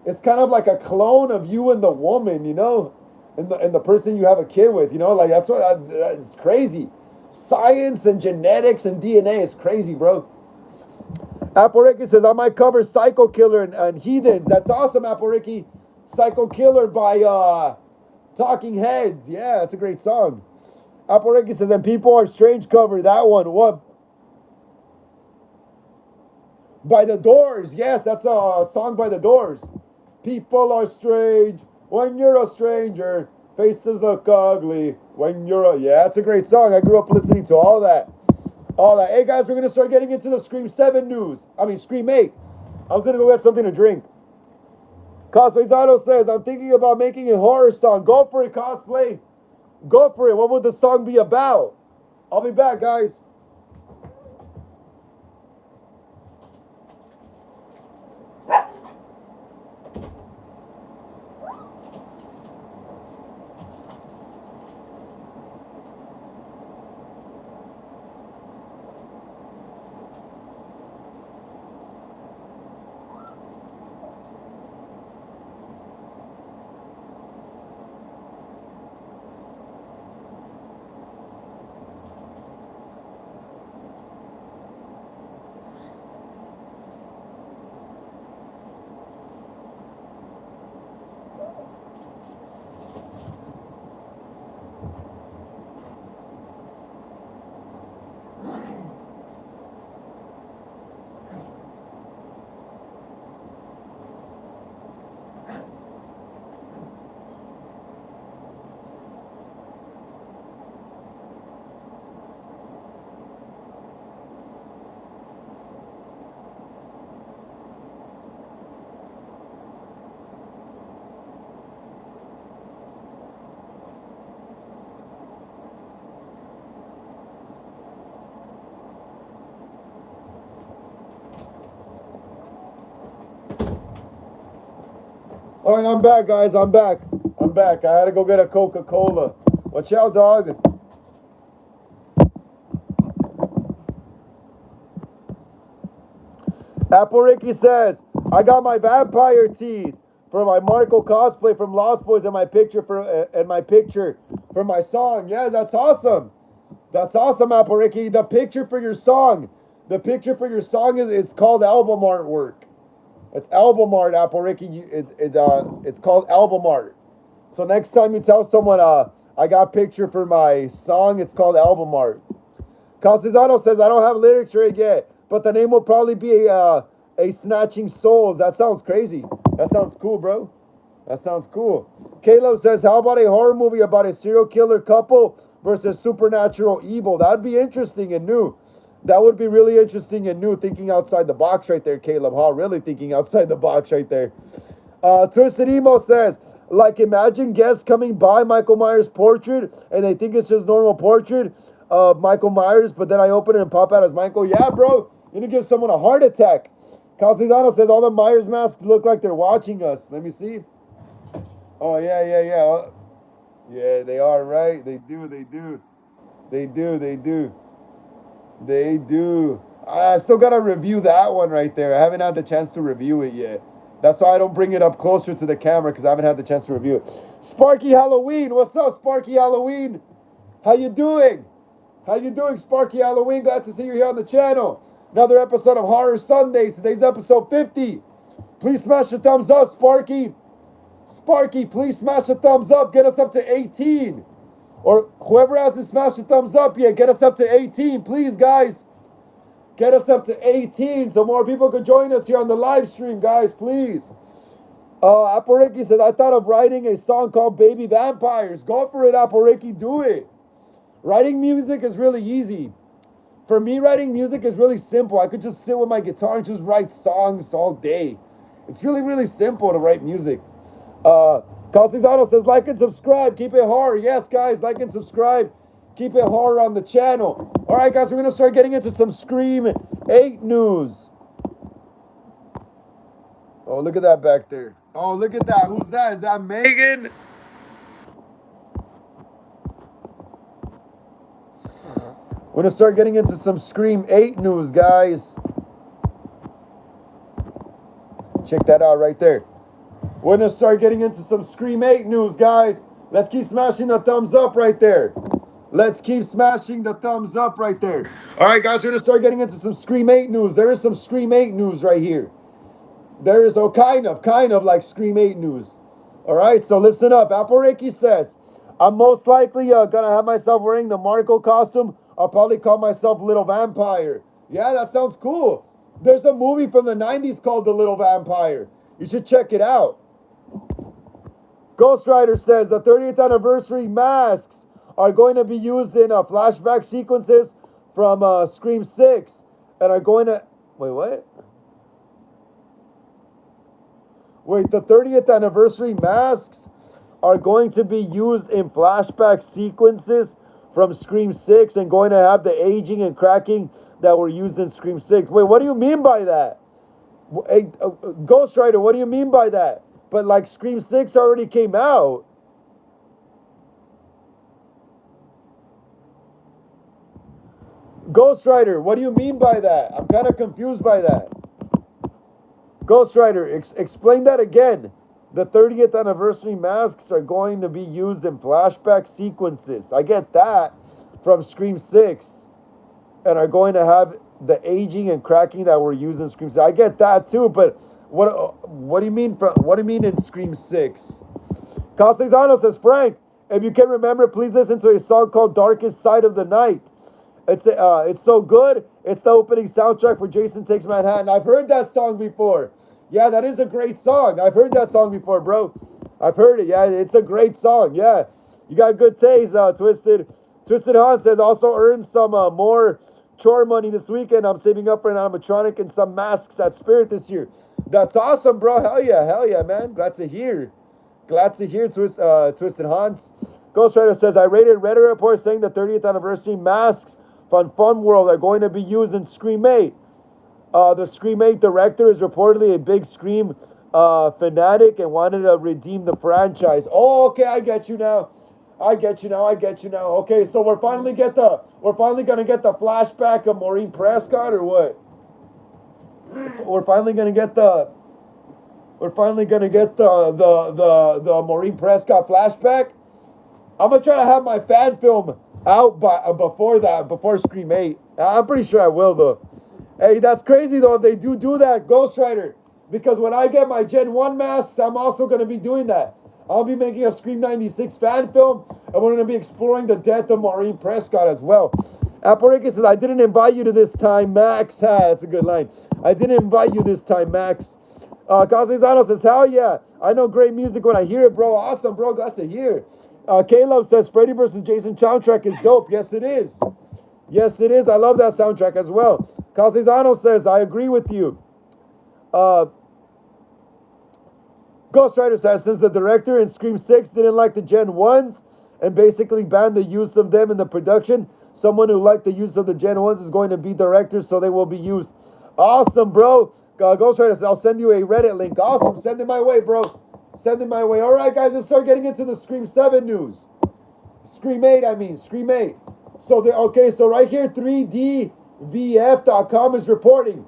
It's kind of like a clone of you and the woman, you know? And the person you have a kid with, you know? Like, that's what, it's crazy. Science and genetics and DNA is crazy, bro. Apple says, I might cover Psycho Killer and Heathens. That's awesome, Apple Psycho Killer by Talking Heads. Yeah, that's a great song. Apple says, and People Are Strange cover. That one. What? By the Doors. Yes, that's a song by the Doors. People are strange when you're a stranger. Faces look ugly when you're a... Yeah, it's a great song. I grew up listening to all that. All that. Hey, guys, we're going to start getting into the Scream 7 news. Scream 8. I was going to go get something to drink. Cosplayzano says, I'm thinking about making a horror song. Go for it, Cosplay. Go for it. What would the song be about? I'll be back, guys. All right, I'm back, guys. I'm back. I had to go get a Coca-Cola. Watch out, dog. Apple Ricky says, I got my vampire teeth for my Marco cosplay from Lost Boys and my picture for my song. Yeah, that's awesome. That's awesome, Apple Ricky. The picture for your song. The picture for your song is called album artwork. It's album art, Apple Ricky. It's called album art. So next time you tell someone, I got a picture for my song, it's called album art. Castellano says, I don't have lyrics right yet, but the name will probably be a Snatching Souls. That sounds crazy. That sounds cool, bro. That sounds cool. Caleb says, how about a horror movie about a serial killer couple versus supernatural evil? That'd be interesting and new. That would be really interesting and new, thinking outside the box right there, Caleb. Huh? Really thinking outside the box right there. Twisted Emo says, like, imagine guests coming by Michael Myers' portrait and they think it's just normal portrait of Michael Myers, but then I open it and pop out as Michael. Yeah, bro, you're going to give someone a heart attack. Castellano says, all the Myers masks look like they're watching us. Let me see. Oh, yeah. Yeah, they are, right? They do. I still got to review that one right there. I haven't had the chance to review it yet. That's why I don't bring it up closer to the camera, because I haven't had the chance to review it. Sparky Halloween. What's up, Sparky Halloween? How you doing? Sparky Halloween? Glad to see you here on the channel. Another episode of Horror Sundays. Today's episode 50. Please smash the thumbs up, Sparky. Sparky, please smash the thumbs up. Get us up to 18. Or whoever hasn't smashed the thumbs up yet, get us up to 18. Please, guys. Get us up to 18 so more people can join us here on the live stream, guys, please. Apple Ricky says, I thought of writing a song called Baby Vampires. Go for it, Apple Ricky. Do it. Writing music is really easy. For me, writing music is really simple. I could just sit with my guitar and just write songs all day. It's really, really simple to write music. Castellano says, like and subscribe. Keep it horror. Yes, guys, like and subscribe. Keep it horror on the channel. All right, guys, we're going to start getting into some Scream 8 news. Oh, look at that back there. Oh, look at that. Who's that? Is that Megan? We're going to start getting into some Scream 8 news, guys. Check that out right there. We're going to start getting into some Scream 8 news, guys. Let's keep smashing the thumbs up right there. Let's keep smashing the thumbs up right there. All right, guys, we're going to start getting into some Scream 8 news. There is some Scream 8 news right here. There is, kind of like Scream 8 news. All right, so listen up. Apple Ricky says, I'm most likely going to have myself wearing the Marco costume. I'll probably call myself Little Vampire. Yeah, that sounds cool. There's a movie from the 90s called The Little Vampire. You should check it out. Ghost Rider says, the 30th anniversary masks are going to be used in flashback sequences from Scream 6 and are going to... Wait, what? Wait, the 30th anniversary masks are going to be used in flashback sequences from Scream 6 and going to have the aging and cracking that were used in Scream 6. Wait, what do you mean by that? Hey, Ghost Rider, what do you mean by that? But like Scream 6 already came out. Ghost Rider, what do you mean by that? I'm kind of confused by that. Ghost Rider, explain that again. The 30th anniversary masks are going to be used in flashback sequences. I get that from Scream 6. And are going to have the aging and cracking that were used in Scream 6. I get that too, but what do you mean in Scream 6? Castellano says, Frank, if you can remember, please listen to a song called Darkest Side of the Night. It's so good. It's the opening soundtrack for Jason Takes Manhattan. I've heard that song before. Yeah, that is a great song. I've heard that song before, bro. I've heard it. Yeah, it's a great song. Yeah, you got good taste, Twisted. Twisted Han says, also earned some more chore money this weekend. I'm saving up for an animatronic and some masks at Spirit this year. That's awesome, bro. Hell yeah, man. Glad to hear, Twisted Hans. Ghost Rider says, I rated Reddit report saying the 30th anniversary masks from Fun World are going to be used in Scream 8. The Scream 8 director is reportedly a big Scream fanatic and wanted to redeem the franchise. Oh, okay, I get you now. I get you now. I get you now. Okay, so we're finally gonna get the flashback of Maureen Prescott or what? We're finally gonna get the the Maureen Prescott flashback. I'm gonna try to have my fan film out before Scream 8. I'm pretty sure I will though. Hey, that's crazy though if they do that, Ghost Rider. Because when I get my Gen 1 masks, I'm also gonna be doing that. I'll be making a Scream 96 fan film, and we're gonna be exploring the death of Maureen Prescott as well. Aporica says, I didn't invite you to this time, Max. That's a good line. I didn't invite you this time, Max. Casizano says, hell yeah. I know great music when I hear it, bro. Awesome, bro. Glad to hear. Caleb says, Freddy vs. Jason soundtrack is dope. Yes, it is. Yes, it is. I love that soundtrack as well. Casizano says, I agree with you. Ghost Rider says, since the director in Scream 6 didn't like the Gen 1s and basically banned the use of them in the production, someone who liked the use of the Gen 1s is going to be directors, so they will be used. Awesome, bro. Ghost Rider says, I'll send you a Reddit link. Awesome. Send it my way, bro. Send it my way. All right, guys, let's start getting into the Scream 7 news. Scream 8. Scream 8. So, so right here, 3DVF.com is reporting,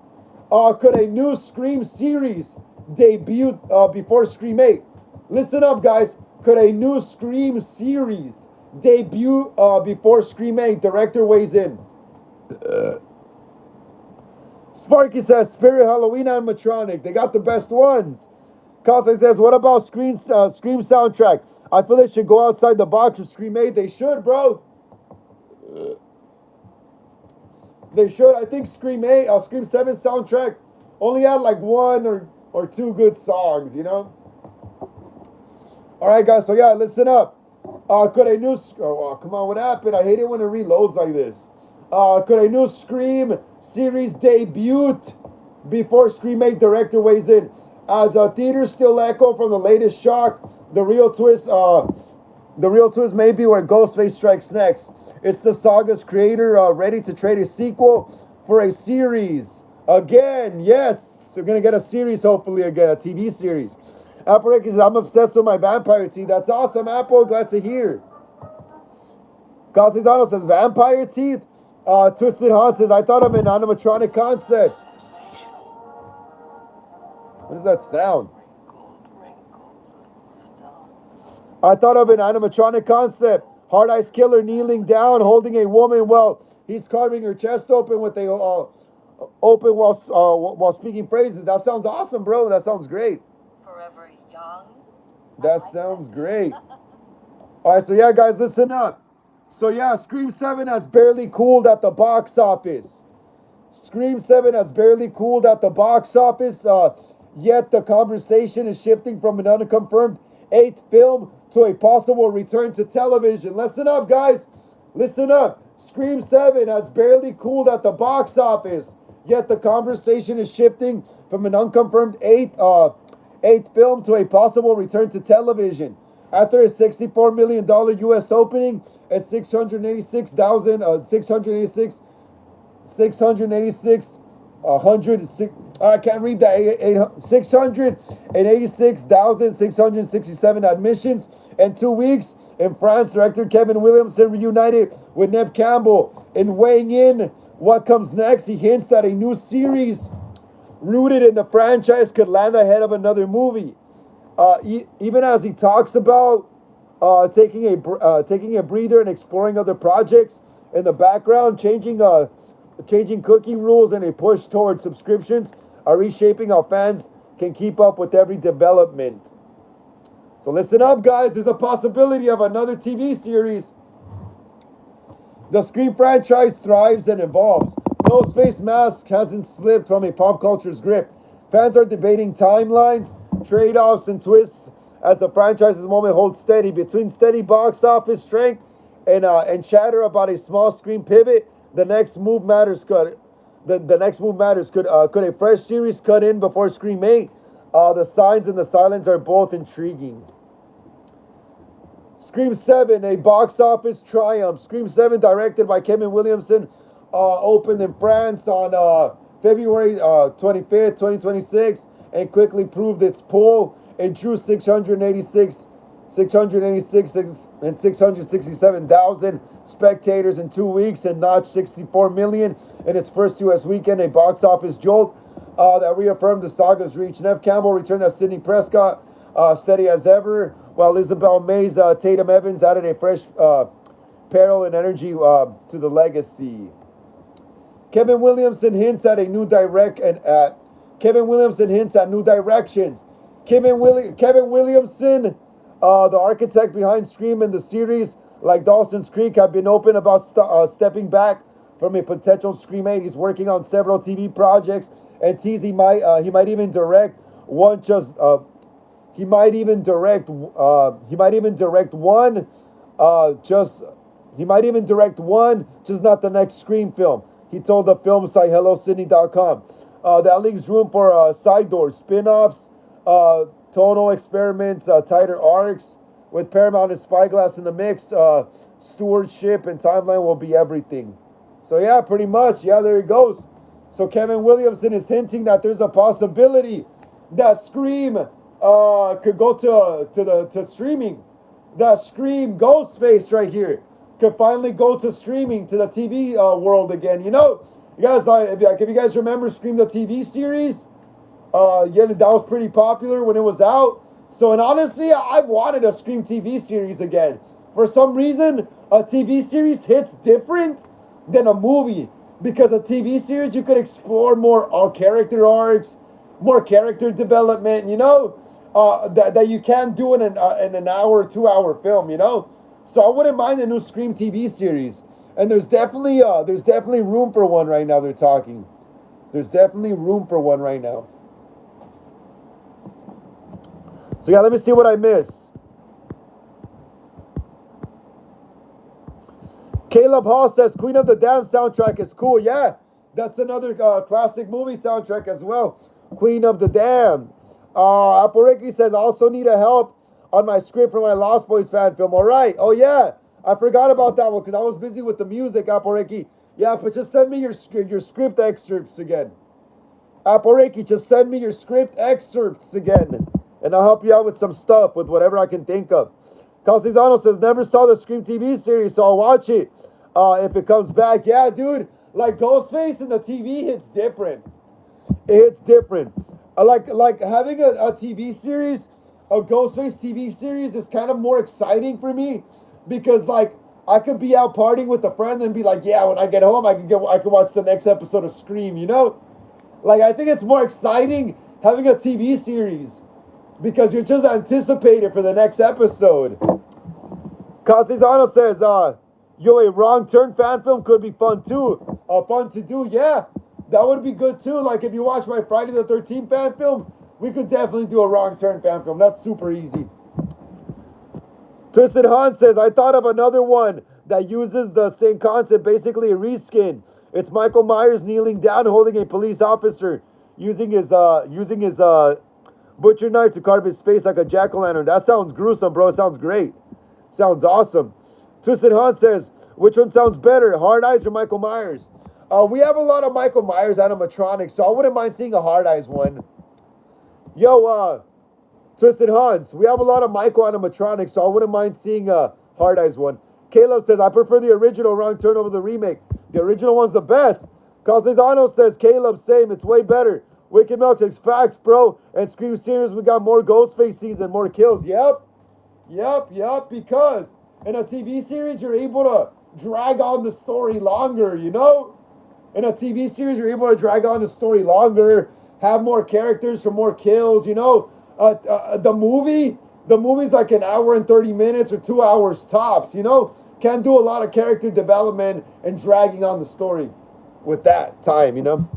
could a new Scream series debut before Scream 8? Listen up, guys. Could a new Scream series debut before Scream 8? Director weighs in. Sparky says, Spirit, Halloween, animatronic. They got the best ones. Kase says, what about Scream soundtrack? I feel they should go outside the box with Scream 8. They should, bro. They should. I think Scream 7 soundtrack only had like one or two good songs, you know? All right, guys. So, yeah, listen up. Could a new... Oh, come on. What happened? I hate it when it reloads like this. Could a new Scream series debut before Scream 8? Director weighs in. As theaters still echo from the latest shock, the real twist may be where Ghostface strikes next. It's the saga's creator ready to trade a sequel for a series. Again, yes. We're going to get a series, hopefully, again, a TV series. Apple says, I'm obsessed with my vampire teeth. That's awesome, Apple. Glad to hear. Casizano says, vampire teeth? Twisted Han says, I thought of an animatronic concept. What does that sound? I thought of an animatronic concept. Hard Eyes Killer kneeling down, holding a woman while he's carving her chest open with a open while speaking phrases. That sounds awesome, bro. That sounds great. Forever young. That sounds great. All right, so yeah, guys, listen up. So yeah, Scream 7 has barely cooled at the box office. Scream 7 has barely cooled at the box office. Yet the conversation is shifting from an unconfirmed 8th film to a possible return to television. Listen up, guys. Listen up. Scream 7 has barely cooled at the box office. Yet the conversation is shifting from an unconfirmed 8th film to a possible return to television. After a $64 million U.S. opening at 686,667 admissions in 2 weeks. In France, director Kevin Williamson reunited with Neve Campbell. In weighing in what comes next, he hints that a new series rooted in the franchise could land ahead of another movie. Even as he talks about taking a breather and exploring other projects in the background, changing cookie rules and a push towards subscriptions are reshaping how fans can keep up with every development. So listen up, guys. There's a possibility of another TV series. The Scream franchise thrives and evolves. Ghostface mask hasn't slipped from a pop culture's grip. Fans are debating timelines, trade-offs, and twists as the franchise's moment holds steady. Between steady box office strength and chatter about a small screen pivot, the next move matters. Could a fresh series cut in before Scream 8? The signs and the silence are both intriguing. Scream 7, a box office triumph. Scream 7, directed by Kevin Williamson, opened in France on February 25th, 2026, and quickly proved its pull. It drew 686 and 667,000 spectators in 2 weeks and notched 64 million in its first US weekend, a box office jolt that reaffirmed the saga's reach. Nev Campbell returned as Sidney Prescott, steady as ever, while Isabel May's Tatum Evans added a fresh peril and energy to the legacy. Kevin Williamson hints at new directions. Kevin Williamson, the architect behind Scream and the series, like Dawson's Creek, have been open about stepping back from a potential Scream 8. He's working on several TV projects and teased he might even direct one. He might even direct one. Just not the next Scream film. He told the film site HelloSydney.com. That leaves room for side doors, spin-offs, tonal experiments, tighter arcs. With Paramount and Spyglass in the mix, stewardship and timeline will be everything. So yeah, pretty much. Yeah, there he goes. So Kevin Williamson is hinting that there's a possibility that Scream could go to streaming. That Scream Ghostface right here could finally go to streaming, to the TV world again. You know, you guys, if you guys remember Scream the TV series, yeah, that was pretty popular when it was out. So, and honestly, I've wanted a Scream TV series again. For some reason, a TV series hits different than a movie, because a TV series you could explore more character arcs, more character development, you know, that you can do in an hour, 2 hour film, you know. So I wouldn't mind a new Scream TV series, and there's definitely room for one right now. They're talking. There's definitely room for one right now. So yeah, let me see what I miss. Caleb Hall says Queen of the Damned soundtrack is cool. Yeah, that's another classic movie soundtrack as well. Queen of the Damned. Aporeki says, I also need a help on my script for my Lost Boys fan film. All right. Oh, yeah. I forgot about that one because I was busy with the music, Aporeki. Yeah, but just send me your script excerpts again. Aporeki, just send me your script excerpts again, and I'll help you out with some stuff, with whatever I can think of. Calcizano says, never saw the Scream TV series, so I'll watch it if it comes back. Yeah, dude, like Ghostface in the TV hits different. It hits different. Like having a TV series, a Ghostface TV series is kind of more exciting for me, because like I could be out partying with a friend and be like, yeah, when I get home, I could watch the next episode of Scream, you know? Like, I think it's more exciting having a TV series, because you're just anticipated for the next episode. Casizano says, a Wrong Turn fan film could be fun too. Fun to do, yeah. That would be good too. Like, if you watch my Friday the 13th fan film, we could definitely do a Wrong Turn fan film. That's super easy. Twisted Han says, I thought of another one that uses the same concept, basically a reskin. It's Michael Myers kneeling down, holding a police officer, using his butcher knife to carve his face like a jack-o'-lantern. That sounds gruesome, bro. It sounds great. Sounds awesome. Twisted Han says, which one sounds better, Hard Eyes or Michael Myers? We have a lot of Michael Myers animatronics, so I wouldn't mind seeing a Hard Eyes one. Yo, Twisted Hans, we have a lot of Michael animatronics, so I wouldn't mind seeing a Hard Eyes one. Caleb says, I prefer the original Wrong Turn over the remake. The original one's the best. Calcizano says, Caleb, same, it's way better. Wicked Milk says, facts, bro. And Scream series, we got more Ghostface scenes and more kills. Yep, because in a TV series, you're able to drag on the story longer, you know? In a TV series, you're able to drag on the story longer, have more characters for more kills, you know? The movie's like an hour and 30 minutes or 2 hours tops, you know? Can't do a lot of character development and dragging on the story with that time, you know?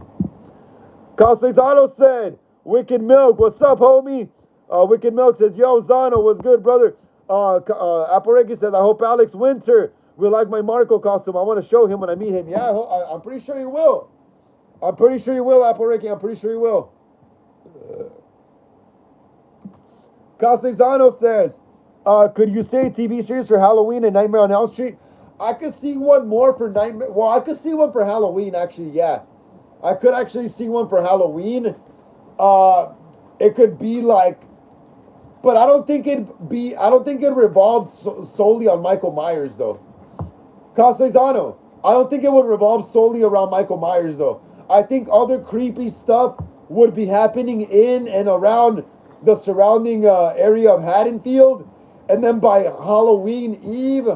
Calcizano said, Wicked Milk, what's up, homie? Wicked Milk says, yo, Zano, what's good, brother? Aporeki says, I hope Alex Winter will like my Marco costume. I want to show him when I meet him. Yeah, I'm pretty sure he will. I'm pretty sure you will, Aporeki. I'm pretty sure you will. Casizano says, could you say TV series for Halloween and Nightmare on Elm Street? I could see one more for Nightmare. Well, I could see one for Halloween, actually, yeah. I could actually see one for Halloween. It could be like, but I don't think it revolved solely on Michael Myers though. Castellano, I don't think it would revolve solely around Michael Myers though. I think other creepy stuff would be happening in and around the surrounding area of Haddonfield, and then by Halloween Eve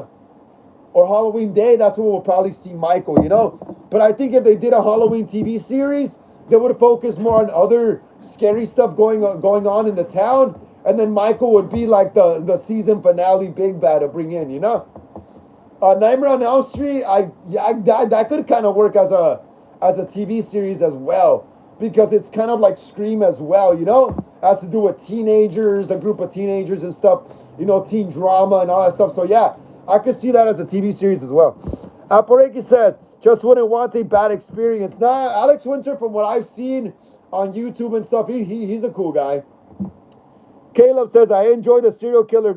or Halloween Day, that's when we'll probably see Michael, you know? But I think if they did a Halloween TV series, they would focus more on other scary stuff going on in the town, and then Michael would be like the season finale big bad to bring in, you know? Nightmare on Elm Street, that could kind of work as a TV series as well, because it's kind of like Scream as well, you know? It has to do with teenagers, a group of teenagers and stuff, you know, teen drama and all that stuff. So yeah, I could see that as a TV series as well. Aporeki says, just wouldn't want a bad experience. Nah, Alex Winter, from what I've seen on YouTube and stuff, he's a cool guy. Caleb says, I enjoy the serial killer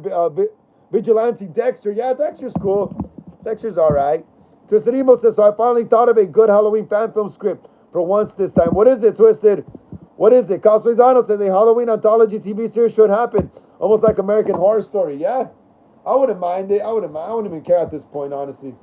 vigilante Dexter. Yeah, Dexter's cool. Dexter's all right. Twisted Emo says, so I finally thought of a good Halloween fan film script for once this time. What is it, Twisted? What is it? Cosplayzano says a Halloween anthology TV series should happen. Almost like American Horror Story. Yeah, I wouldn't mind it. I wouldn't even care at this point, honestly.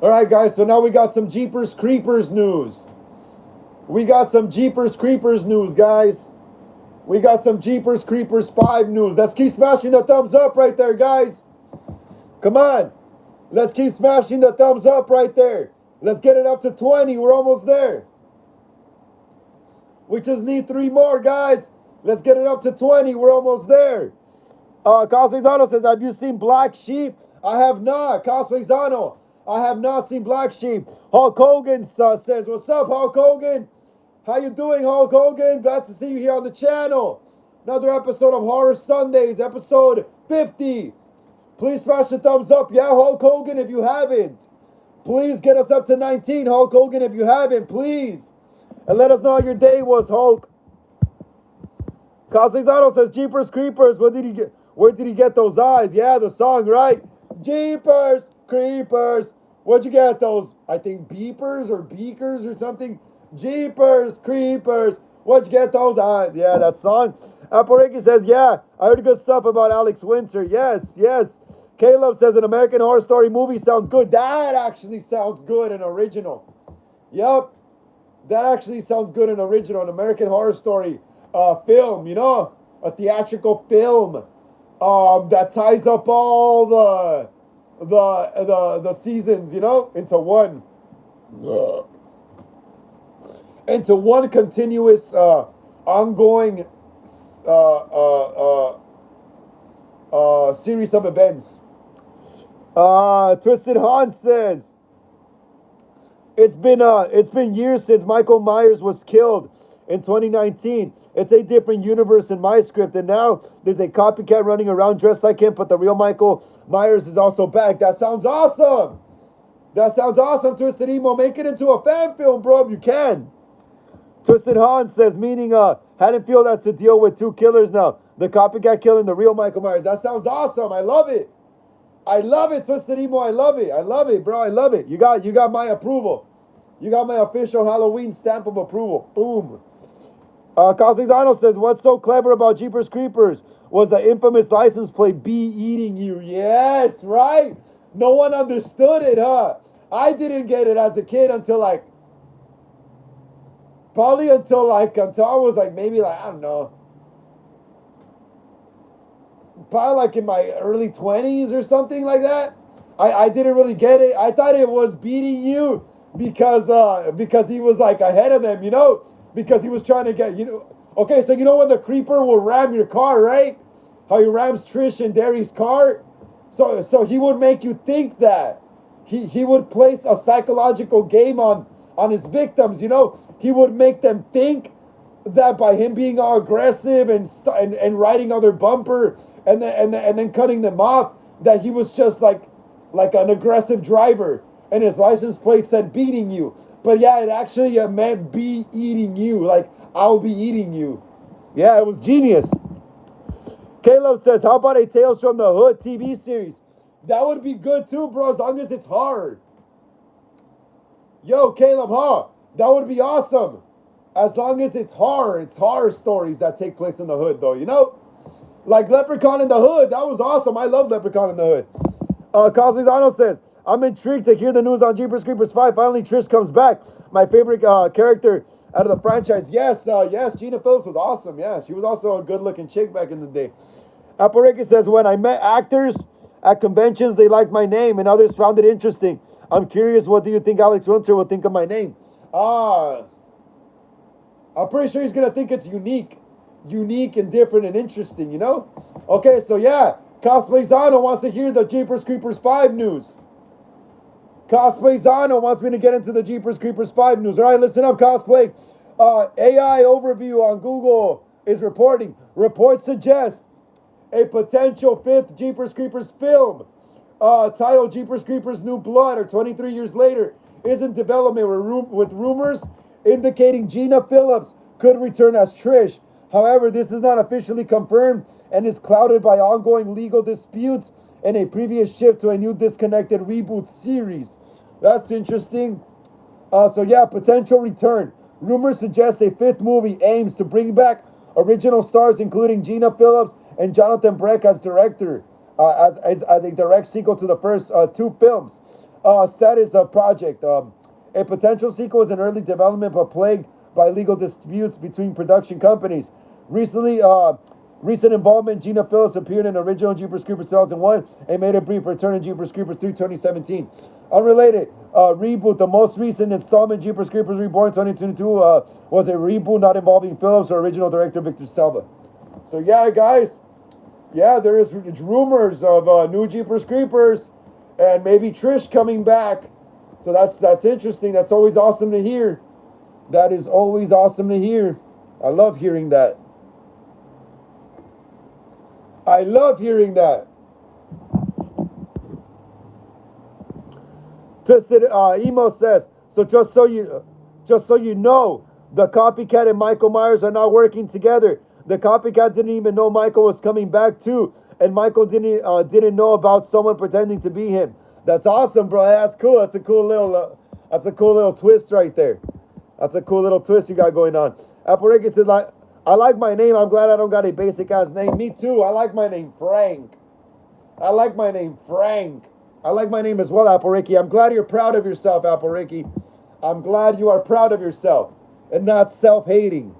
All right, guys, so now we got some Jeepers Creepers news. We got some Jeepers Creepers news, guys. We got some Jeepers Creepers 5 news. Let's keep smashing the thumbs up right there, guys. Come on. Let's keep smashing the thumbs up right there. Let's get it up to 20. We're almost there. We just need 3 more, guys. Let's get it up to 20. We're almost there. Cosplay says, have you seen Black Sheep? I have not. Cosplay Zano, I have not seen Black Sheep. Hulk Hogan says, what's up, Hulk Hogan? How you doing, Hulk Hogan? Glad to see you here on the channel. Another episode of Horror Sundays, episode 50. Please smash the thumbs up. Yeah, Hulk Hogan, if you haven't. Please get us up to 19, Hulk Hogan, if you haven't, please. And let us know how your day was, Hulk. Castellano says, Jeepers Creepers, where did he get those eyes? Yeah, the song, right? Jeepers Creepers. Where'd you get those? I think beepers or beakers or something. Jeepers Creepers. Where'd you get those eyes? Yeah, that song. Aporeki says, yeah, I heard good stuff about Alex Winter. Yes, yes. Caleb says, an American Horror Story movie sounds good. That actually sounds good and original. Yep. That actually sounds good and original. An American Horror Story film, you know? A theatrical film that ties up all the seasons, you know, into one continuous ongoing series of events. Twisted Han says, it's been years since Michael Myers was killed in 2019. It's a different universe in my script, and now there's a copycat running around dressed like him, but the real Michael Myers is also back. That sounds awesome. That sounds awesome, Twisted Emo. Make it into a fan film, bro, if you can. Twisted Han says, meaning Haddonfield has to deal with 2 killers now. The copycat killing the real Michael Myers. That sounds awesome. I love it. I love it, Twisted Emo. I love it. I love it, bro. I love it. You got my approval. You got my official Halloween stamp of approval. Boom. Castellano says, what's so clever about Jeepers Creepers was the infamous license plate B eating you. Yes, right? No one understood it, huh? I didn't get it as a kid until I was like, maybe like, I don't know. Probably like in my early 20s or something like that. I didn't really get it. I thought it was beating you because he was like ahead of them, you know? Because he was trying to get, you know. Okay, so you know when the creeper will ram your car, right? How he rams Trish and Derry's car? So he would make you think that. He would place a psychological game on his victims, you know? He would make them think that by him being all aggressive and riding on their bumper and then cutting them off, that he was just like an aggressive driver. and his license plate said beating you. But yeah, it actually meant be eating you, like I'll be eating you. Yeah, it was genius. Caleb says, how about a Tales from the Hood TV series? That would be good too, bro, as long as it's hard. Yo, Caleb, huh? That would be awesome. As long as it's horror. It's horror stories that take place in the hood, though, you know? Like Leprechaun in the Hood. That was awesome. I love Leprechaun in the Hood. Cosizano says, I'm intrigued to hear the news on Jeepers Creepers 5. Finally, Trish comes back. My favorite character out of the franchise. Yes, Gina Phillips was awesome. Yeah, she was also a good-looking chick back in the day. Apareki says, when I met actors at conventions, they liked my name, and others found it interesting. I'm curious, what do you think Alex Winter will think of my name? I'm pretty sure he's going to think it's unique. Unique and different and interesting, you know? Okay, so yeah, Cosplayzano wants to hear the Jeepers Creepers 5 news. Cosplayzano wants me to get into the Jeepers Creepers 5 news. All right, listen up, Cosplay. AI overview on Google is reporting. Reports suggest a potential 5th Jeepers Creepers film, titled Jeepers Creepers New Blood, or 23 years later, is in development with rumors indicating Gina Phillips could return as Trish. However, this is not officially confirmed and is clouded by ongoing legal disputes and a previous shift to a new disconnected reboot series. That's interesting. So yeah, potential return. Rumors suggest a 5th movie aims to bring back original stars including Gina Phillips and Jonathan Breck as director, as a direct sequel to the first 2 films. Status of project. A potential sequel is in early development but plagued by legal disputes between production companies. Recent involvement, Gina Phillips appeared in original Jeepers Creepers 2001 and made a brief return in Jeepers Creepers 3 2017. Unrelated, reboot. The most recent installment, Jeepers Creepers Reborn 2022, was a reboot not involving Phillips or original director Victor Salva. So yeah, guys, yeah, there is rumors of new Jeepers Creepers and maybe Trish coming back. So that's interesting. That's always awesome to hear. That is always awesome to hear. I love hearing that. I love hearing that. Twisted Emo says, so just so you know, the Copycat and Michael Myers are not working together. The Copycat didn't even know Michael was coming back too, and Michael didn't know about someone pretending to be him. That's awesome, bro. That's cool. That's a cool little twist right there. That's a cool little twist you got going on. Apple says, I like my name. I'm glad I don't got a basic ass name. Me too. I like my name, Frank. I like my name, Frank. I like my name as well, Apple Ricky. I'm glad you're proud of yourself, Apple Ricky. I'm glad you are proud of yourself and not self-hating.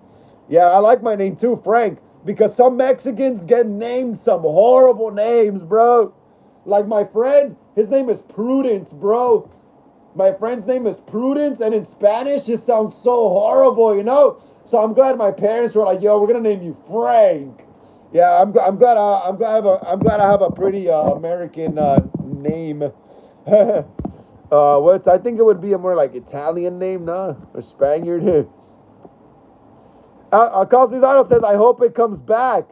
Yeah, I like my name too, Frank, because some Mexicans get named some horrible names, bro. Like my friend, his name is Prudence, bro. My friend's name is Prudence, and in Spanish, just sounds so horrible, you know? So I'm glad my parents were like, "Yo, we're gonna name you Frank." Yeah, I'm glad I have a pretty American name. I think it would be a more like Italian name, nah, or Spaniard. Cosmizano says, I hope it comes back.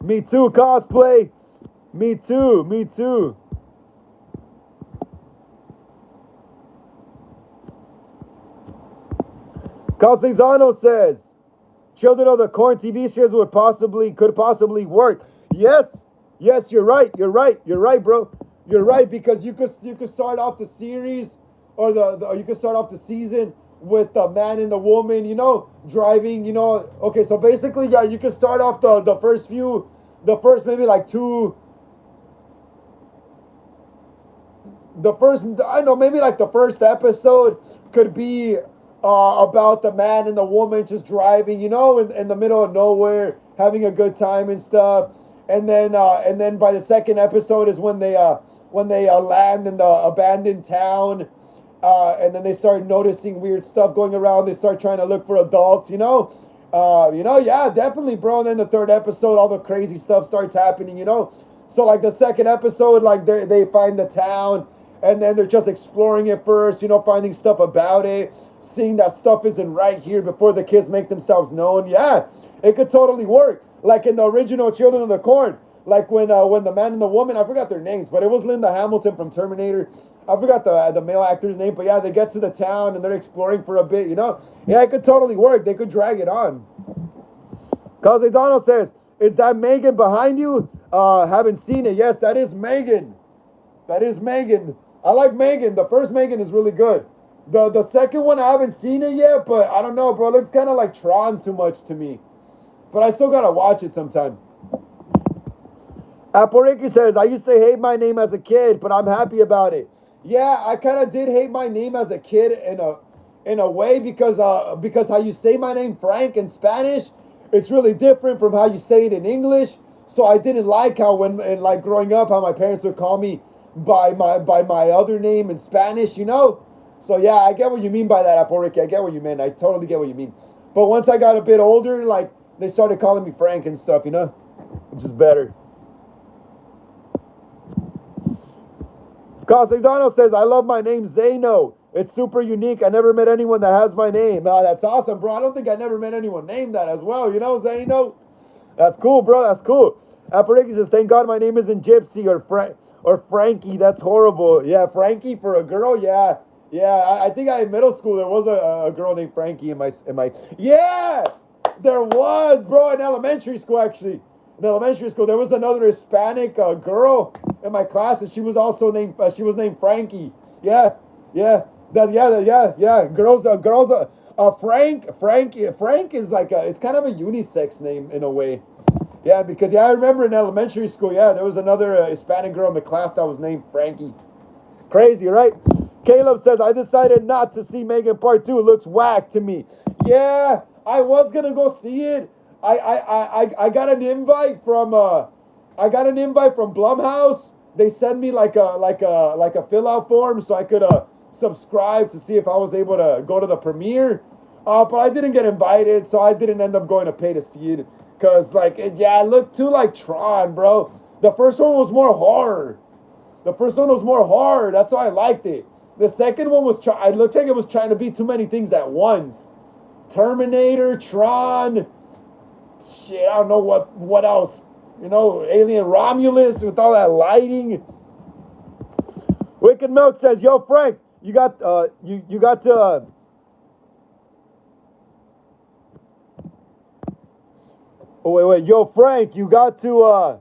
Me too, cosplay. Me too. Cosmizano says, Children of the Corn TV series could possibly work. Yes, you're right, bro. You're right, because you could start off the series or you could start off the season with the man and the woman, you know, driving, you know. Okay, so basically, yeah, you could start off the first maybe like maybe like the first episode could be about the man and the woman just driving, you know, in the middle of nowhere, having a good time and stuff. And then by the second episode is when they land in the abandoned town, and then they start noticing weird stuff going around. They start trying to look for adults, you know. Yeah, definitely, bro. And then the third episode, all the crazy stuff starts happening, you know. So like the second episode, like they find the town, and then they're just exploring it first, you know, finding stuff about it, seeing that stuff isn't right here before the kids make themselves known. Yeah, it could totally work. Like in the original Children of the Corn, Like when the man and the woman, I forgot their names, but it was Linda Hamilton from Terminator. I forgot the male actor's name, but yeah, they get to the town and they're exploring for a bit, you know? Yeah, it could totally work. They could drag it on. Cazedano says, is that Megan behind you? Haven't seen it. Yes, that is Megan. That is Megan. I like Megan. The first Megan is really good. The second one, I haven't seen it yet, but I don't know, bro. It looks kind of like Tron too much to me. But I still gotta watch it sometime. Aporiki says, I used to hate my name as a kid, but I'm happy about it. Yeah, I kind of did hate my name as a kid in a way because how you say my name, Frank, in Spanish, it's really different from how you say it in English. So I didn't like how like growing up, how my parents would call me by my other name in Spanish, you know? So yeah, I get what you mean by that, Aporiki. I get what you mean. I totally get what you mean. But once I got a bit older, like they started calling me Frank and stuff, you know? Which is better. Castellano says, I love my name, Zeno. It's super unique. I never met anyone that has my name. Oh, that's awesome, bro. I don't think I never met anyone named that as well. You know, Zeno? That's cool, bro. That's cool. Apariki says, thank God my name isn't Gypsy or Frankie. That's horrible. Yeah, Frankie for a girl? Yeah. Yeah, I think in middle school there was a girl named Frankie in my yeah, there was, bro, in elementary school actually. In elementary school there was another Hispanic girl in my class, and she was also named Frankie. Yeah, Girls, Frank is like it's kind of a unisex name in a way. Yeah, because I remember in elementary school, there was another Hispanic girl in the class that was named Frankie. Crazy, right? Caleb says, I decided not to see Megan Part 2. It looks whack to me. Yeah, I was gonna go see it. I got an invite from Blumhouse. They sent me like a fill out form so I could subscribe to see if I was able to go to the premiere. But I didn't get invited, so I didn't end up going to pay to see it. Cause it looked too like Tron, bro. The first one was more horror. That's why I liked it. The second one was it looked like it was trying to be too many things at once. Terminator, Tron, shit, I don't know what else. You know, Alien Romulus with all that lighting. Wicked Milk says, yo, Frank, you got you got to yo, Frank, you got to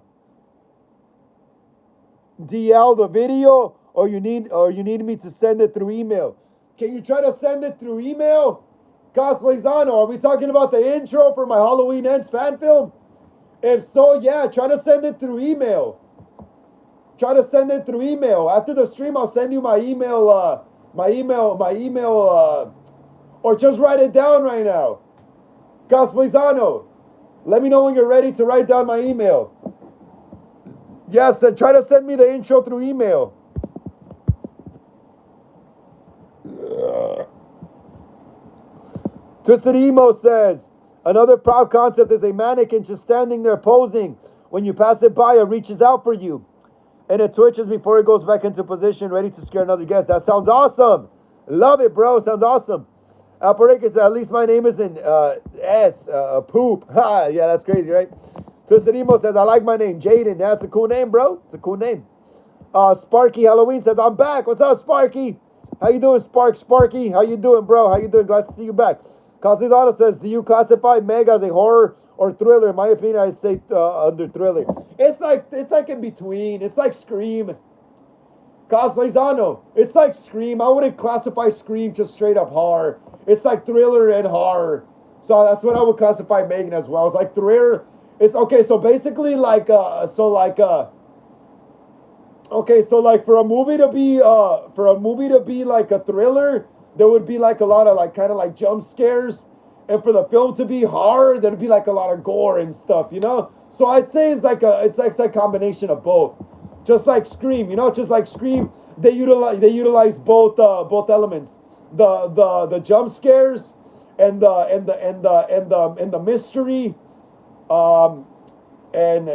DL the video, or you need me to send it through email. Can you try to send it through email? Cosplayzano, are we talking about the intro for my Halloween Ends fan film? If so, yeah, try to send it through email. After the stream, I'll send you my email, or just write it down right now. Cosplayzano, let me know when you're ready to write down my email. Yes, and try to send me the intro through email. Twisted Emo says, another prop concept is a mannequin just standing there posing. When you pass it by, it reaches out for you. And it twitches before it goes back into position, ready to scare another guest. That sounds awesome. Love it, bro. Sounds awesome. Alperic says, at least my name isn't Poop. Yeah, that's crazy, right? Twisted Emo says, I like my name, Jaden. That's a cool name, bro. It's a cool name. Sparky Halloween says, I'm back. What's up, Sparky? How you doing, Sparky? How you doing, bro? How you doing? Glad to see you back. Cosizano says, do you classify Meg as a horror or thriller? In my opinion, I say under thriller. It's like in between. It's like Scream. Cosplazano, it's like Scream. I wouldn't classify Scream just straight up horror. It's like thriller and horror. So that's what I would classify Megan as well. It's like thriller. It's okay. So basically, for a movie to be like a thriller, there would be like a lot of kind of like jump scares, and for the film to be horror, there'd be like a lot of gore and stuff, you know. So I'd say it's like a combination of both, just like Scream, you know, just like Scream. They utilize both elements, the jump scares and the mystery, and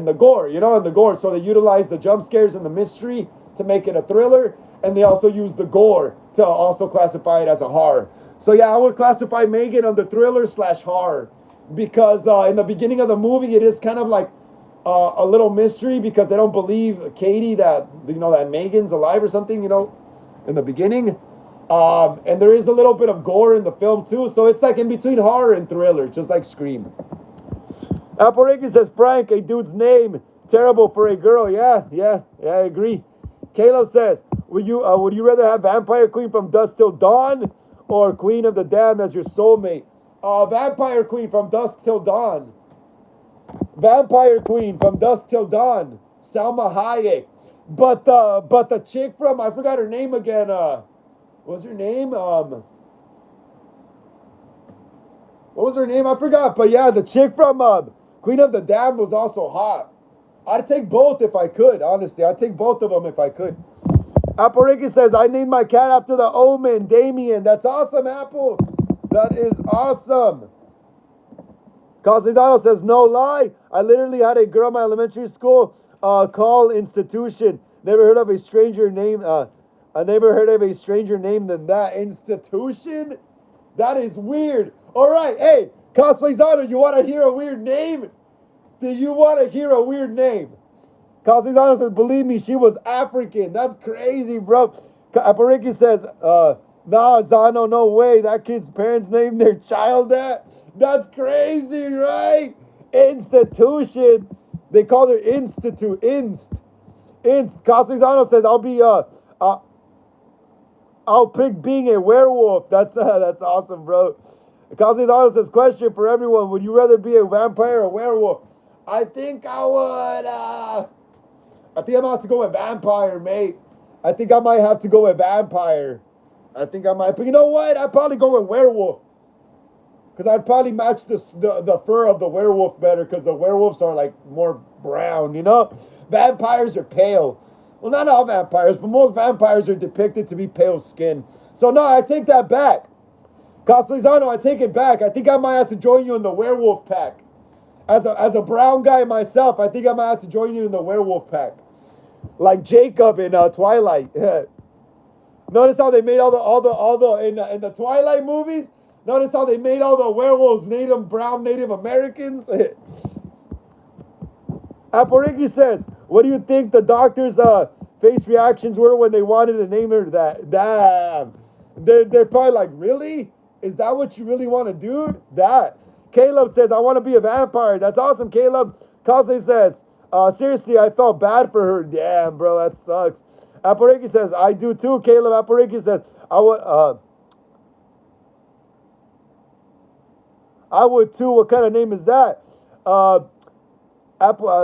the gore, you know, and the gore. So they utilize the jump scares and the mystery to make it a thriller, and they also use the gore to also classify it as a horror. So yeah, I would classify Megan under thriller / horror. because in the beginning of the movie, it is kind of like a little mystery because they don't believe Katie that that Megan's alive or something. In the beginning, and there is a little bit of gore in the film too. So it's like in between horror and thriller, just like Scream. Apple Ricky says Frank, a dude's name, terrible for a girl. Yeah, I agree. Caleb says, would you rather have Vampire Queen from Dusk Till Dawn or Queen of the Damned as your soulmate? Vampire Queen from Dusk Till Dawn. Vampire Queen from Dusk Till Dawn. Salma Hayek. But the chick from, I forgot her name again. What was her name? What was her name? I forgot. But yeah, the chick from Queen of the Damned was also hot. I'd take both if I could, honestly. I'd take both of them if I could. Apple Ricky says, I named my cat after the Omen, Damien. That's awesome, Apple. That is awesome. Casidano says, no lie. I literally had a girl in my elementary school call institution. Never heard of a stranger name. I never heard of a stranger name than that. Institution? That is weird. All right. Hey, Cosplayzano, you want to hear a weird name? Do you want to hear a weird name? Cosplayzano says, believe me, she was African. That's crazy, bro. Apariki says, nah, Zano, no way. That kid's parents named their child that. That's crazy, right? Institution. They call her Institute. Inst. Cosmic Zano says, I'll pick being a werewolf. That's awesome, bro. Cosmic Zano says, question for everyone. Would you rather be a vampire or a werewolf? I think I would, I think I'm about to go with vampire, mate. I think I might have to go with vampire. I think I might. But you know what? I'd probably go with werewolf. Because I'd probably match the fur of the werewolf better. Because the werewolves are like more brown, Vampires are pale. Well, not all vampires, but most vampires are depicted to be pale skin. So no, I take that back. Cosplayzano, I take it back. I think I might have to join you in the werewolf pack. As a brown guy myself, I think I might have to join you in the werewolf pack. Like Jacob in Twilight. Notice how they made all the in the Twilight movies. Notice how they made all the werewolves brown Native Americans. Aporiki says, what do you think the doctor's face reactions were when they wanted to name her that? Damn. They're probably like, really? Is that what you really want to do? That. Caleb says, I want to be a vampire. That's awesome, Caleb. Cosplay says, seriously, I felt bad for her. Damn, bro, that sucks. Aporiki says, I do too, Caleb. Aporiki says, I would too. What kind of name is that?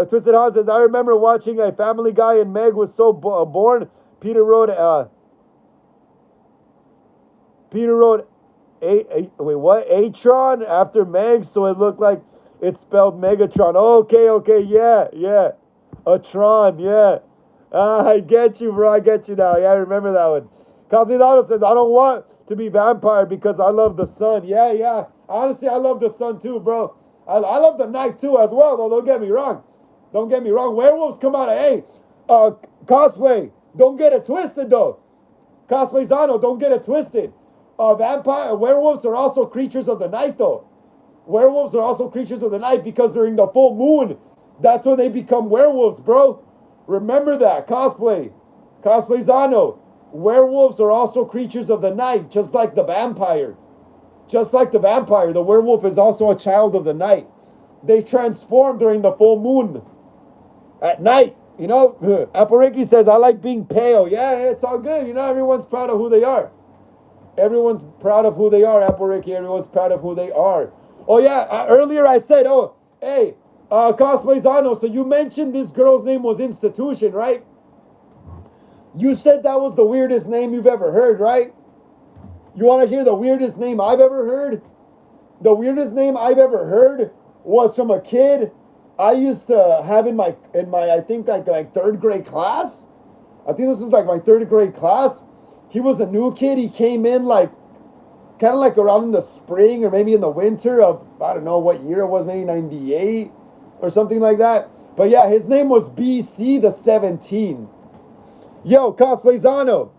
Twisted Han says, I remember watching a Family Guy and Meg was so born. Peter wrote Atron after Meg, so it looked like it spelled Megatron. Okay, yeah. A Tron, yeah. I get you, bro. I get you now. Yeah, I remember that one. Casidano says, I don't want to be vampire because I love the sun. Yeah. Honestly, I love the sun too, bro. I love the night too as well, though. Don't get me wrong. Werewolves come out of, cosplay. Don't get it twisted, though. Cosplayzano, don't get it twisted. Werewolves are also creatures of the night, though. Werewolves are also creatures of the night because during the full moon, that's when they become werewolves, bro. Remember that, Cosplayzano. Werewolves are also creatures of the night, just like the vampire. The werewolf is also a child of the night. They transform during the full moon. At night, Aporiki says, I like being pale. Yeah, it's all good. Everyone's proud of who they are. Aporiki. Everyone's proud of who they are. Oh, yeah. Earlier I said, hey, Cosplayzano, so you mentioned this girl's name was Institution, right? You said that was the weirdest name you've ever heard, right? You want to hear the weirdest name I've ever heard? The weirdest name I've ever heard was from a kid I used to have in my I think like third grade class. I think this was like my third grade class. He was a new kid. He came in like kind of like around in the spring or maybe in the winter of, I don't know what year it was, maybe 98 or something like that. But yeah, his name was BC the 17. Yo, Cosplayzano,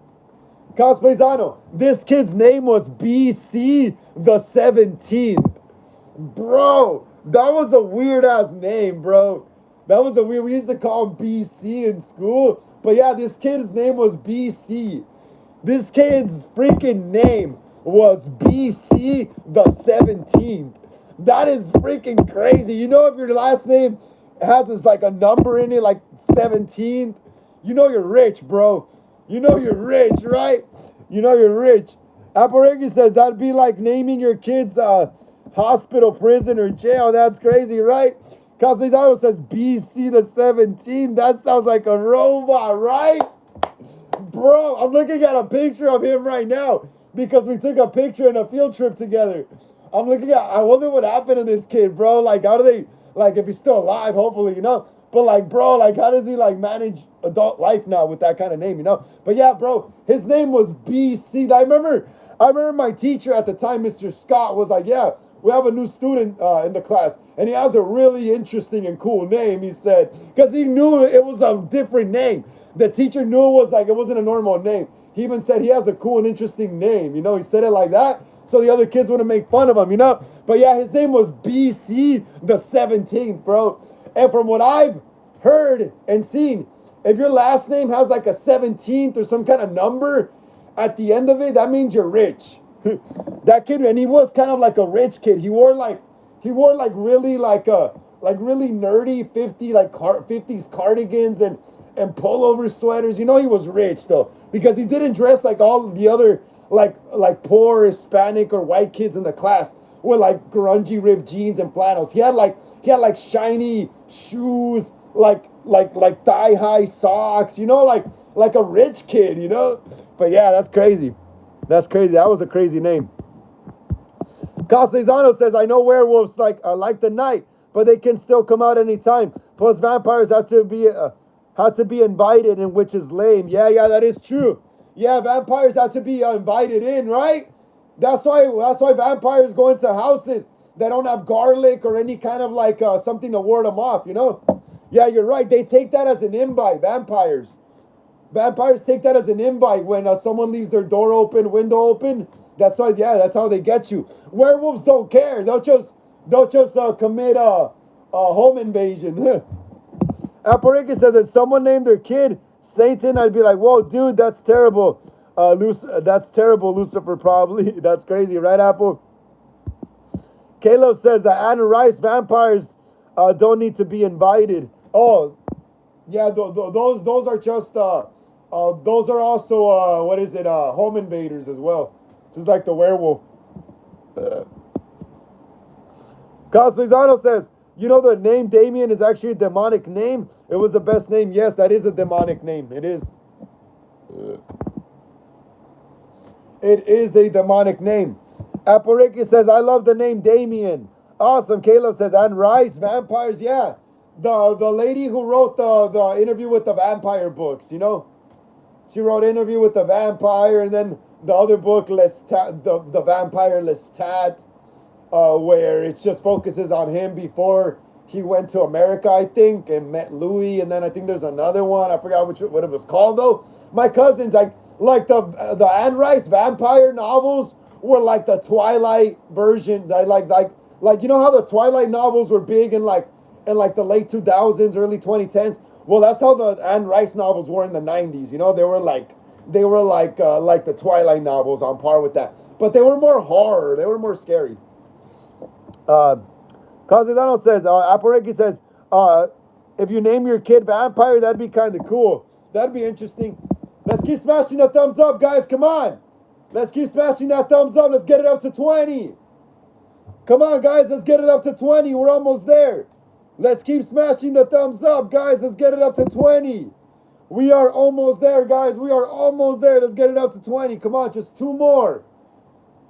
this kid's name was BC the 17th. Bro, that was a weird ass name, bro. That was a weird. We used to call him BC in school. But yeah, this kid's name was BC. This kid's freaking name was BC the 17th. That is freaking crazy. You know, if your last name has this like a number in it, like 17th, you know you're rich, bro. You know you're rich, right? You know you're rich. Aparegi says that'd be like naming your kids hospital, prison, or jail. That's crazy, right? Castellano says BC the 17th. That sounds like a robot, right? Bro, I'm looking at a picture of him right now because we took a picture in a field trip together. I wonder what happened to this kid, bro. Like, how do they, like, if he's still alive, hopefully, you know? But, like, bro, like, how does he, like, manage adult life now with that kind of name, you know? But, yeah, bro, his name was BC. I remember my teacher at the time, Mr. Scott, was like, yeah, we have a new student in the class, and he has a really interesting and cool name, he said, because he knew it was a different name. The teacher knew it was like, it wasn't a normal name. He even said he has a cool and interesting name, you know, he said it like that, so the other kids wouldn't make fun of him, you know? But yeah, his name was BC the 17th, bro. And from what I've heard and seen, if your last name has like a 17th or some kind of number at the end of it, that means you're rich. That kid, and he was kind of like a rich kid. He wore like really really nerdy 50s cardigans and pullover sweaters. You know he was rich though, because he didn't dress like all the other like poor Hispanic or white kids in the class with like grungy ripped jeans and flannels. He had like shiny shoes, like thigh high socks. You know, like a rich kid. You know, but yeah, that's crazy. That's crazy. That was a crazy name. Castellano says, I know werewolves like the night, but they can still come out anytime. Plus, vampires have to be invited, and which is lame. Yeah, that is true. Yeah, vampires have to be invited in, right? That's why vampires go into houses that don't have garlic or any kind of like something to ward them off. You know? Yeah, you're right. They take that as an invite. Vampires take that as an invite when someone leaves their door open, window open. That's how they get you. Werewolves don't care. They'll just commit a home invasion. Aparika says if someone named their kid Satan, I'd be like, whoa, dude, that's terrible. That's terrible, Lucifer, probably. That's crazy, right, Apple? Caleb says that Anne Rice vampires don't need to be invited. Oh, yeah, those are just those are also home invaders as well, just like the werewolf. Castellano says, you know the name Damien is actually a demonic name. It was the best name. Yes, that is a demonic name. It is. It is a demonic name. Apariki says, I love the name Damien. Awesome. Caleb says, Anne Rice, vampires, yeah. The lady who wrote the Interview with the Vampire books, you know? She wrote Interview with the Vampire, and then the other book, the Vampire Lestat, where it just focuses on him before he went to America, I think, and met Louis, and then I think there's another one. I forgot what it was called, though. My cousins, like the Anne Rice vampire novels were like the Twilight version. Like you know how the Twilight novels were big in the late 2000s, early 2010s. Well, that's how the Anne Rice novels were in the 90s. You know, they were like the Twilight novels, on par with that. But they were more horror. They were more scary. Castellano says, Apareki says, if you name your kid Vampire, that'd be kind of cool. That'd be interesting. Let's keep smashing the thumbs up, guys. Come on. Let's keep smashing that thumbs up. Let's get it up to 20. Come on, guys. Let's get it up to 20. We're almost there. Let's keep smashing the thumbs up, guys. Let's get it up to 20. We are almost there, guys. We are almost there. Let's get it up to 20. Come on, just two more.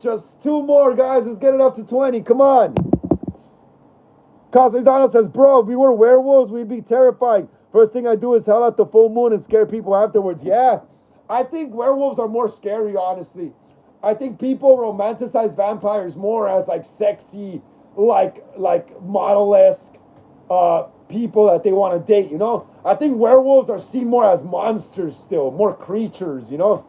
Just two more, guys. Let's get it up to 20. Come on. Castellano says, bro, if we were werewolves, we'd be terrifying. First thing I do is hell at the full moon and scare people afterwards. Yeah, I think werewolves are more scary, honestly. I think people romanticize vampires more as like sexy, like model-esque people that they want to date, you know? I think werewolves are seen more as monsters still, more creatures, you know?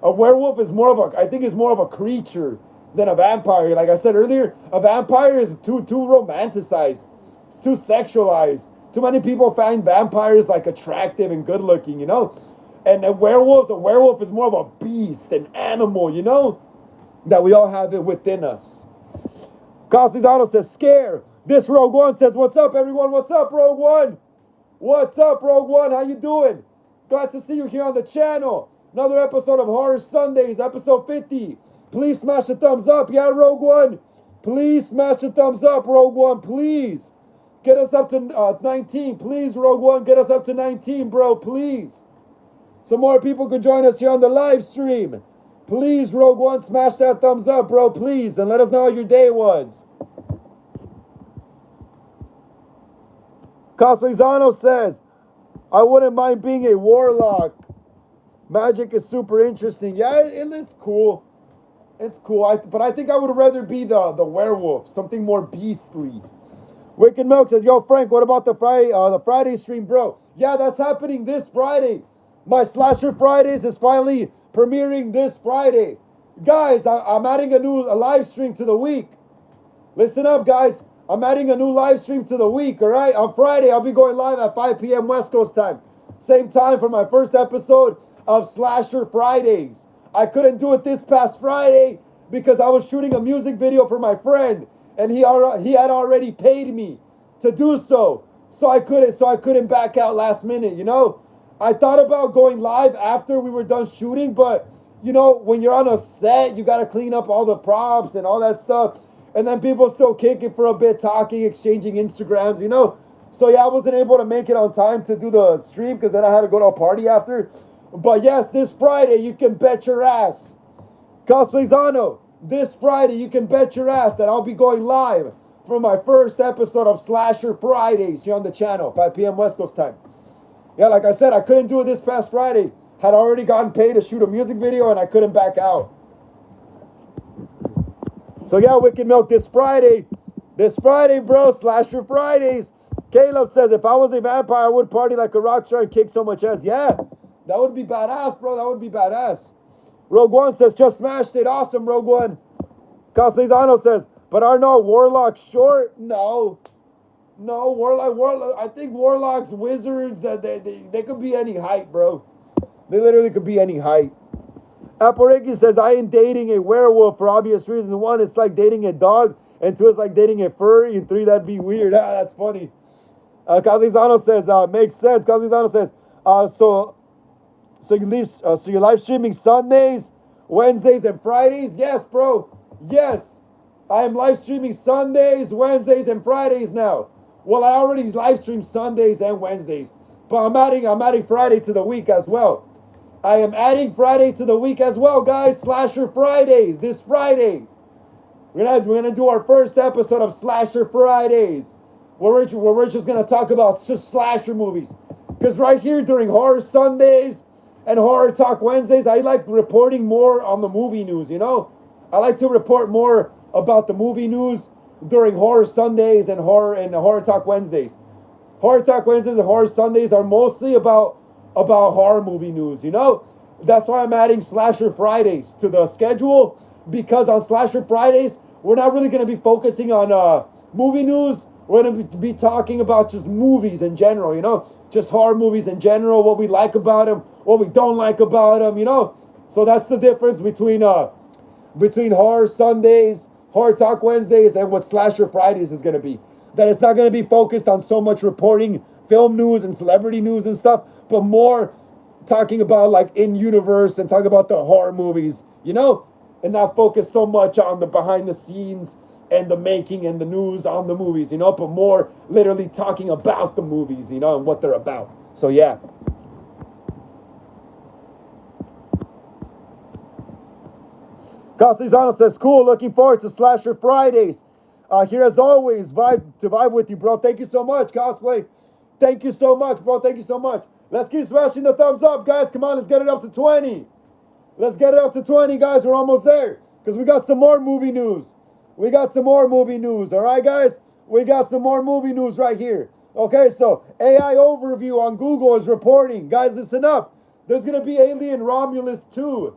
A werewolf is more of a creature than a vampire. Like I said earlier, a vampire is too romanticized. It's too sexualized. Too many people find vampires like attractive and good looking, you know? And a werewolf is more of a beast, an animal, you know? That we all have it within us. Castellano says, scare. This Rogue One says, what's up, everyone? What's up, Rogue One? What's up, Rogue One? How you doing? Glad to see you here on the channel. Another episode of Horror Sundays, episode 50. Please smash the thumbs up. Yeah, Rogue One. Please smash the thumbs up, Rogue One. Please. Get us up to 19. Please, Rogue One, get us up to 19, bro. Please. So more people can join us here on the live stream. Please, Rogue One, smash that thumbs up, bro. Please. And let us know how your day was. Cosplayzano says, I wouldn't mind being a warlock. Magic is super interesting. Yeah, it's cool. It's cool. But I think I would rather be the werewolf. Something more beastly. Wicked Milk says, yo, Frank, what about the Friday stream, bro? Yeah, that's happening this Friday. My Slasher Fridays is finally premiering this Friday. Guys, I'm adding a live stream to the week. Listen up, guys. I'm adding a new live stream to the week, all right? On Friday, I'll be going live at 5 p.m. West Coast time. Same time for my first episode of Slasher Fridays. I couldn't do it this past Friday because I was shooting a music video for my friend, and he had already paid me to do so. So I couldn't back out last minute, you know? I thought about going live after we were done shooting, but you know, when you're on a set, you got to clean up all the props and all that stuff. And then people still kick it for a bit, talking, exchanging Instagrams, you know? So yeah, I wasn't able to make it on time to do the stream because then I had to go to a party after. But yes, this Friday, you can bet your ass. Cosplayzano, this Friday, you can bet your ass that I'll be going live for my first episode of Slasher Fridays here on the channel, 5 p.m. West Coast time. Yeah, like I said, I couldn't do it this past Friday. Had already gotten paid to shoot a music video and I couldn't back out. So yeah, Wicked Milk, this Friday, bro, Slasher Fridays. Caleb says, if I was a vampire, I would party like a rock star and kick so much ass. Yeah, that would be badass, bro. That would be badass. Rogue One says, just smashed it. Awesome, Rogue One. Castellano says, but are no warlocks short? No, warlock. I think warlocks, wizards, they could be any height, bro. They literally could be any height. Apareki says, I ain't dating a werewolf for obvious reasons. 1, it's like dating a dog. And 2, it's like dating a furry. And 3, that'd be weird. That's funny. Kazizano says, makes sense. Kazizano says, so you're live streaming Sundays, Wednesdays, and Fridays? Yes, bro. Yes. I am live streaming Sundays, Wednesdays, and Fridays now. Well, I already live stream Sundays and Wednesdays. But I'm adding Friday to the week as well. I am adding Friday to the week as well, guys. Slasher Fridays this Friday. We're gonna do our first episode of Slasher Fridays, where we're just gonna talk about just slasher movies. Because right here during Horror Sundays and Horror Talk Wednesdays, I like reporting more on the movie news. You know, I like to report more about the movie news during Horror Sundays and Horror Talk Wednesdays. Horror Talk Wednesdays and Horror Sundays are mostly about horror movie news, you know? That's why I'm adding Slasher Fridays to the schedule, because on Slasher Fridays, we're not really going to be focusing on movie news. We're going to be talking about just movies in general, you know? Just horror movies in general, what we like about them, what we don't like about them, you know? So that's the difference between Horror Sundays, Horror Talk Wednesdays, and what Slasher Fridays is going to be. That it's not going to be focused on so much reporting film news and celebrity news and stuff, but more talking about like in universe and talking about the horror movies, you know, and not focus so much on the behind the scenes and the making and the news on the movies, you know, but more literally talking about the movies, you know, and what they're about. So yeah. Castellano says, cool, looking forward to Slasher Fridays. Here as always, vibe with you, bro. Thank you so much, Cosplay. Thank you so much, bro. Thank you so much. Let's keep smashing the thumbs up, guys. Come on, let's get it up to 20. Let's get it up to 20, guys. We're almost there because we got some more movie news. We got some more movie news, all right, guys? We got some more movie news right here. Okay, so AI Overview on Google is reporting. Guys, listen up. There's going to be Alien Romulus 2.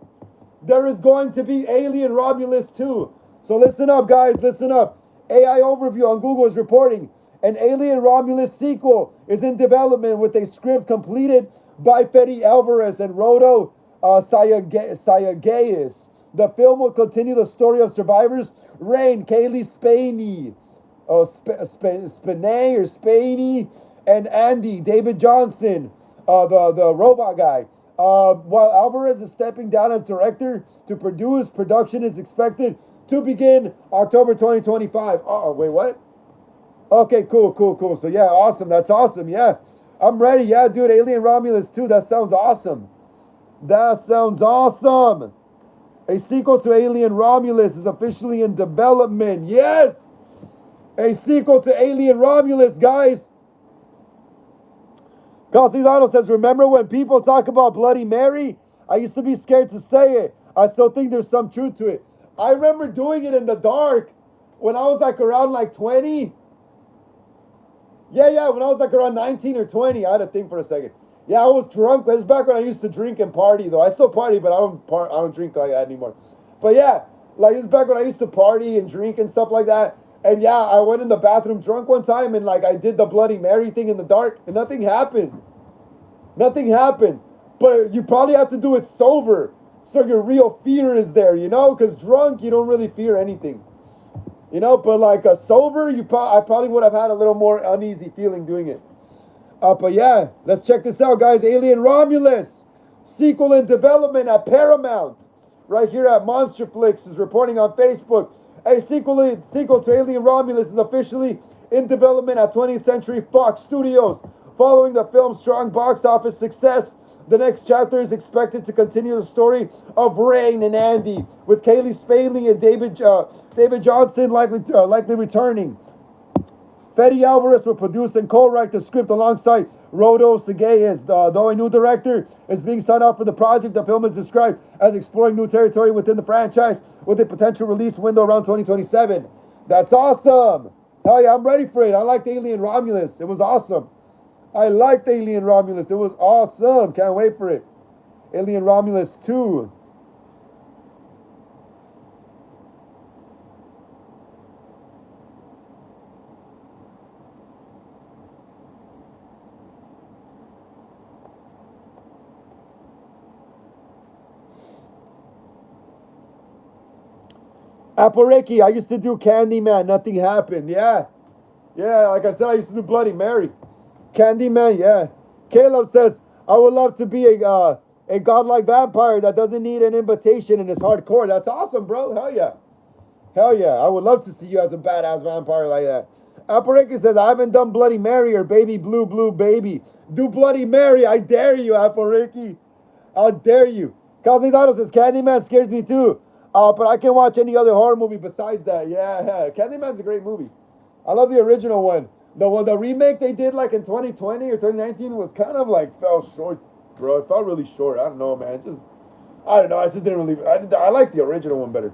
There is going to be Alien Romulus 2. So listen up, guys. Listen up. AI Overview on Google is reporting an Alien Romulus sequel is in development with a script completed by Fede Alvarez and Rodo Sayagayis. The film will continue the story of survivors Rain, Kaylee Spaney, Spaney or Spaney, and Andy, David Johnson, the robot guy. While Alvarez is stepping down as director to produce, production is expected to begin October 2025. Oh, wait, what? Okay, cool. So yeah, awesome. That's awesome. Yeah, I'm ready. Yeah, dude, Alien Romulus 2. That sounds awesome. That sounds awesome. A sequel to Alien Romulus is officially in development. Yes! A sequel to Alien Romulus, guys. Calcizano says, remember when people talk about Bloody Mary? I used to be scared to say it. I still think there's some truth to it. I remember doing it in the dark when I was like around like 20. Yeah, when I was like around 19 or 20. I had to think for a second. Yeah, I was drunk. It's back when I used to drink and party, though. I still party, but I don't drink like that anymore. But yeah, like it's back when I used to party and drink and stuff like that. And yeah, I went in the bathroom drunk one time and like I did the Bloody Mary thing in the dark and nothing happened. Nothing happened. But you probably have to do it sober so your real fear is there, you know? Because drunk, you don't really fear anything. You know, but like a sober, I probably would have had a little more uneasy feeling doing it. But yeah, let's check this out, guys. Alien Romulus, sequel in development at Paramount. Right here at Monsterflix is reporting on Facebook. A sequel to Alien Romulus is officially in development at 20th Century Fox Studios. Following the film's strong box office success, the next chapter is expected to continue the story of Rain and Andy, with Kaylee Spaney and David Johnson likely returning. Fede Alvarez will produce and co-write the script alongside Rodo Sagayas. Though a new director is being signed up for the project, the film is described as exploring new territory within the franchise with a potential release window around 2027. That's awesome. Hell yeah, I'm ready for it. I liked Alien Romulus. It was awesome. I liked Alien Romulus. It was awesome. Can't wait for it. Alien Romulus 2. Aporeki, I used to do Candyman. Nothing happened. Yeah, like I said, I used to do Bloody Mary. Candyman, yeah. Caleb says, I would love to be a godlike vampire that doesn't need an invitation and is hardcore. That's awesome, bro. Hell yeah. Hell yeah. I would love to see you as a badass vampire like that. Apareki says, I haven't done Bloody Mary or Baby Blue Blue Baby. Do Bloody Mary. I dare you, Apareki. How dare you. Calzizado says, Candyman scares me too. But I can't watch any other horror movie besides that. Yeah. Candyman's a great movie. I love the original one. The remake they did like in 2020 or 2019 was kind of like fell short, bro. It felt really short. I don't know, man. I don't know. I just didn't really. I like the original one better.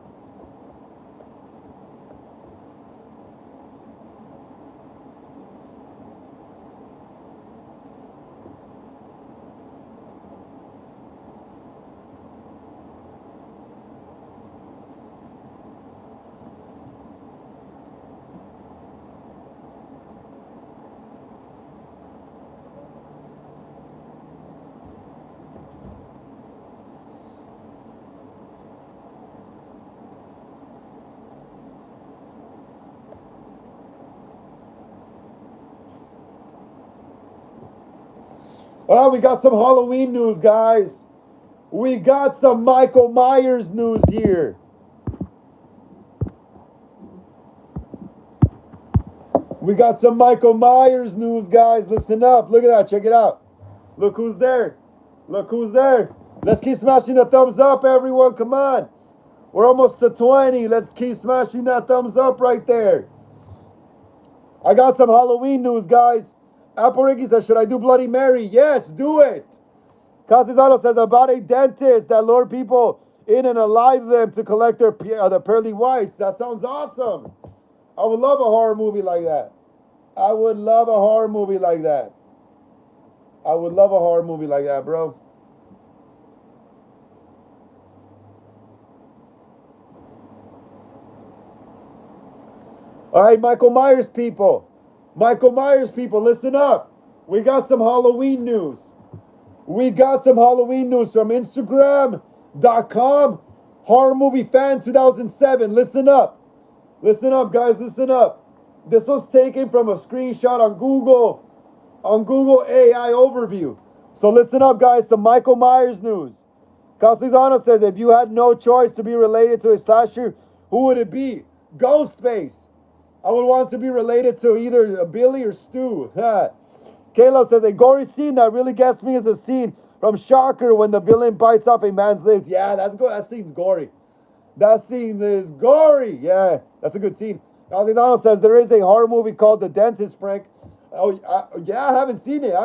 Well, we got some Halloween news, guys. We got some Michael Myers news here. We got some Michael Myers news, guys. Listen up. Look at that. Check it out. Look who's there. Look who's there. Let's keep smashing the thumbs up, everyone. Come on. We're almost to 20. Let's keep smashing that thumbs up right there. I got some Halloween news, guys. Aporiki says, should I do Bloody Mary? Yes, do it. Casizano says, about a dentist that lured people in and alive them to collect their the pearly whites. That sounds awesome. I would love a horror movie like that. I would love a horror movie like that. I would love a horror movie like that, bro. All right, Michael Myers people. Michael Myers people, listen up. We got some Halloween news. We got some Halloween news from Instagram.com. Horror Movie Fan 2007. Listen up. Listen up, guys. Listen up. This was taken from a screenshot on Google AI overview. So listen up, guys. Some Michael Myers news. Castellano says, if you had no choice to be related to a slasher, who would it be? Ghostface. I would want to be related to either Billy or Stu. Caleb says, a gory scene that really gets me is a scene from Shocker when the villain bites off a man's lips. Yeah, that's good. That scene's gory. That scene is gory. Yeah, that's a good scene. Castellano says, there is a horror movie called The Dentist, Frank. Oh, yeah, I haven't seen it.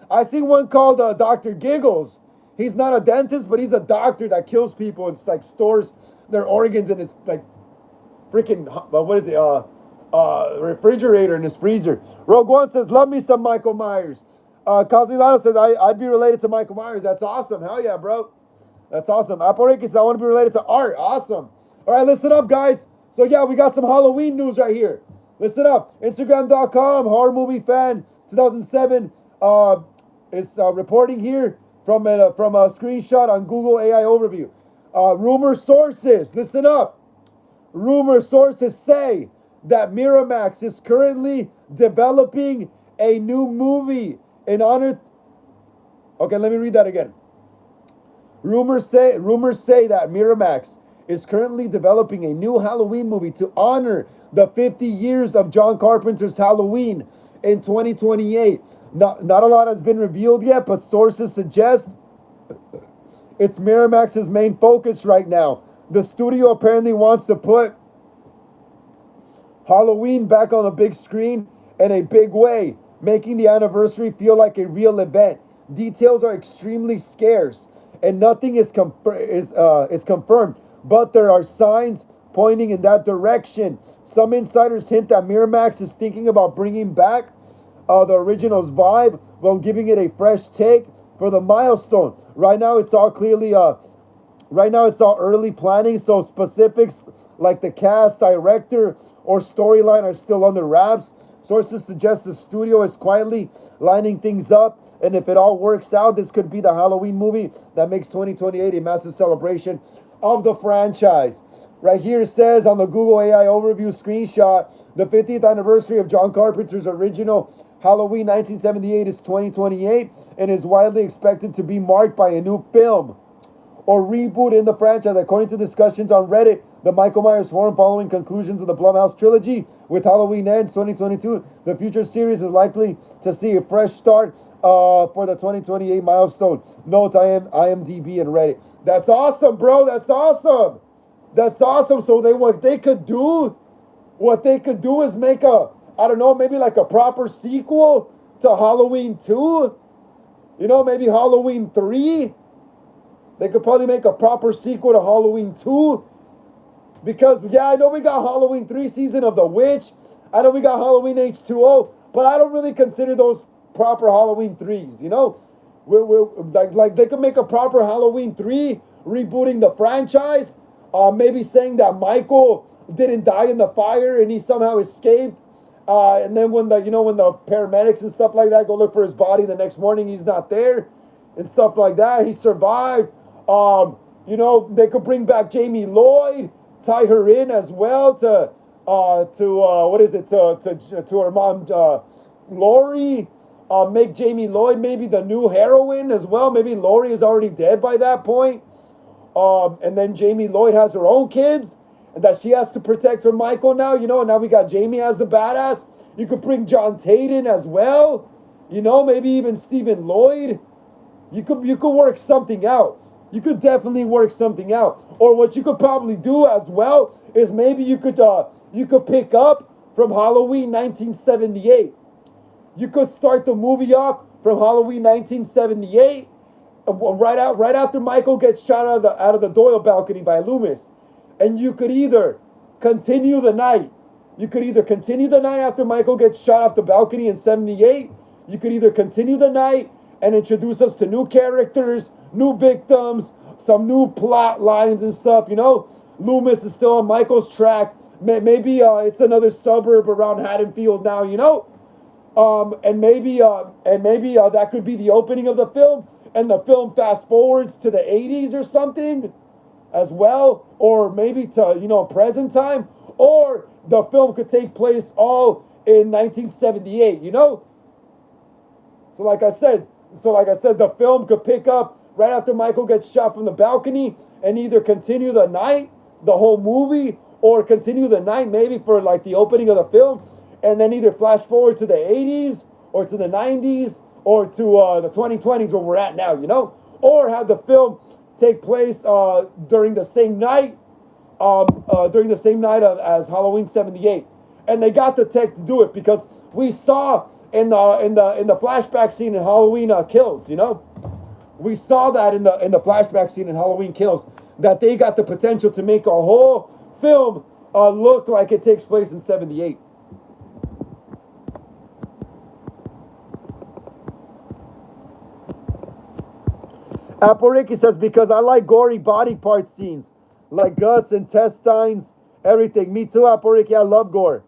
I seen one called Dr. Giggles. He's not a dentist, but he's a doctor that kills people and like stores their organs in his like freaking what is it? Refrigerator in his freezer. Rogue One says, love me some Michael Myers. Castellano says, I'd be related to Michael Myers. That's awesome. Hell yeah, bro. That's awesome. Aporiki says, I want to be related to Art. Awesome. All right, listen up, guys. So yeah, we got some Halloween news right here. Listen up. Instagram.com, Horror Movie Fan 2007 is reporting here from a screenshot on Google AI Overview. Rumor sources, listen up. Rumor sources say that Miramax is currently developing a new movie in honor. Okay, let me read that again. Rumors say that Miramax is currently developing a new Halloween movie to honor the 50 years of John Carpenter's Halloween in 2028. Not a lot has been revealed yet, but sources suggest it's Miramax's main focus right now. The studio apparently wants to put Halloween back on the big screen in a big way, making the anniversary feel like a real event. Details are extremely scarce, and nothing is confirmed, but there are signs pointing in that direction. Some insiders hint that Miramax is thinking about bringing back the original's vibe while giving it a fresh take for the milestone. Right now, it's all early planning, so specifics like the cast, director, or storyline are still under wraps. Sources suggest the studio is quietly lining things up, and if it all works out, this could be the Halloween movie that makes 2028 a massive celebration of the franchise. Right here it says on the Google AI overview screenshot, the 50th anniversary of John Carpenter's original Halloween 1978 is 2028 and is widely expected to be marked by a new film or reboot in the franchise. According to discussions on Reddit, the Michael Myers forum following conclusions of the Blumhouse trilogy with Halloween Ends 2022, the future series is likely to see a fresh start for the 2028 milestone. Note IMDb and Reddit. That's awesome, bro. That's awesome. That's awesome. So what they could do is make maybe like a proper sequel to Halloween 2. Maybe Halloween 3. They could probably make a proper sequel to Halloween 2. Because, yeah, I know we got Halloween 3 Season of the Witch. I know we got Halloween H2O. But I don't really consider those proper Halloween 3s, like they could make a proper Halloween 3, rebooting the franchise. Maybe saying that Michael didn't die in the fire and he somehow escaped. And then when the paramedics and stuff like that go look for his body the next morning, he's not there and stuff like that. He survived. They could bring back Jamie Lloyd, tie her in as well to her mom, Laurie. Make Jamie Lloyd maybe the new heroine as well. Maybe Laurie is already dead by that point. And then Jamie Lloyd has her own kids and that she has to protect from Michael now, and now we got Jamie as the badass. You could bring John Tate in as well, maybe even Stephen Lloyd. You could work something out. You could definitely work something out. Or what you could probably do as well is maybe you could pick up from Halloween 1978. You could start the movie off from Halloween 1978. Right after Michael gets shot out of the Doyle balcony by Loomis, and you could either continue the night. You could either continue the night after Michael gets shot off the balcony in 78. You could either continue the night and introduce us to new characters, new victims, some new plot lines and stuff. Loomis is still on Michael's track, Maybe it's another suburb around Haddonfield now, you know? And maybe that could be the opening of the film, and the film fast forwards to the 80s or something as well, or maybe to, present time, or the film could take place all in 1978, you know? So like I said, the film could pick up right after Michael gets shot from the balcony and either continue the night, the whole movie, or continue the night maybe for like the opening of the film, and then either flash forward to the 80s or to the 90s or to the 2020s where we're at now, you know? Or have the film take place during the same night, as Halloween '78, and they got the tech to do it because we saw in the flashback scene in Halloween Kills, you know, we saw that in the flashback scene in Halloween Kills that they got the potential to make a whole film look like it takes place in '78. Apple Ricky says, because I like gory body part scenes, like guts, intestines, everything. Me too, Apple Ricky. I love gore.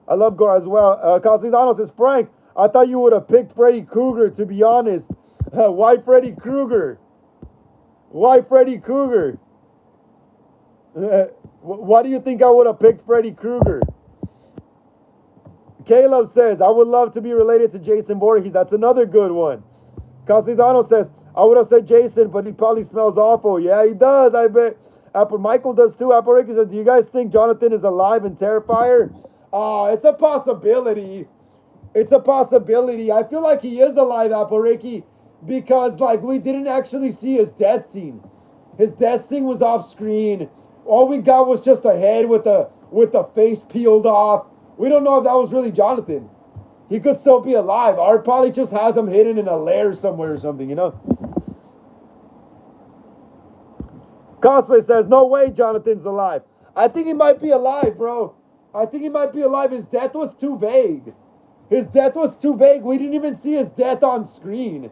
I love gore as well. Castellano says, Frank, I thought you would have picked Freddy Krueger, to be honest. Why Freddy Krueger? Why Freddy Krueger? Why do you think I would have picked Freddy Krueger? Caleb says, I would love to be related to Jason Voorhees. That's another good one. Castellano says, I would have said Jason, but he probably smells awful. Yeah, he does, I bet. Michael does too. Apple Ricky says, do you guys think Jonathan is alive in Terrifier? It's a possibility. It's a possibility. I feel like he is alive, Apple Ricky, because like we didn't actually see his death scene. His death scene was off screen. All we got was just a head with the face peeled off. We don't know if that was really Jonathan. He could still be alive. Art probably just has him hidden in a lair somewhere or something, you know? Cosplay says, no way Jonathan's alive. I think he might be alive, bro. I think he might be alive. His death was too vague. His death was too vague. We didn't even see his death on screen.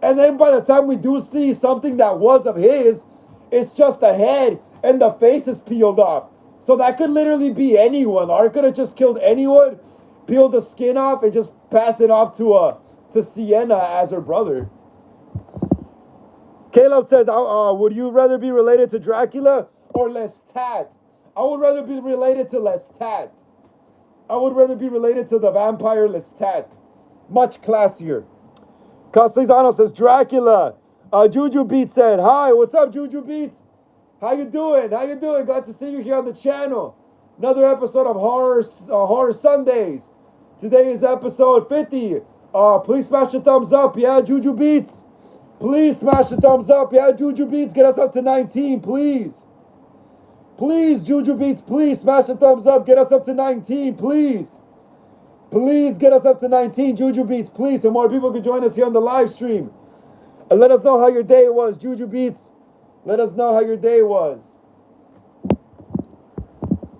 And then by the time we do see something that was of his, it's just a head and the face is peeled off. So that could literally be anyone. Art could have just killed anyone, peeled the skin off, and just pass it off to Sienna as her brother. Caleb says, would you rather be related to Dracula or Lestat? I would rather be related to Lestat. I would rather be related to the vampire Lestat. Much classier. Castellano says, Dracula. Juju Beats said, hi, what's up, Juju Beats? How you doing? How you doing? Glad to see you here on the channel. Another episode of Horror Sundays. Today is episode 50. Please smash the thumbs up. Yeah, Juju Beats. Please smash the thumbs up. Yeah, Juju Beats, get us up to 19, please. Please, Juju Beats, please smash the thumbs up. Get us up to 19, please. Please get us up to 19, Juju Beats, please, so more people can join us here on the live stream. And let us know how your day was, Juju Beats. Let us know how your day was.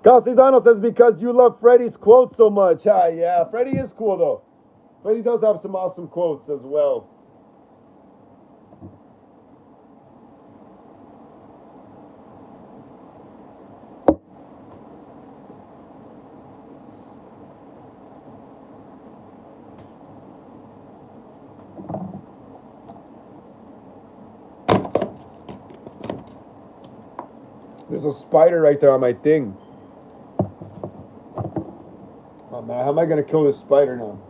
Castellano says, because you love Freddy's quotes so much. Yeah, Freddy is cool, though. Freddy does have some awesome quotes as well. There's a spider right there on my thing. Oh man, how am I gonna kill this spider now?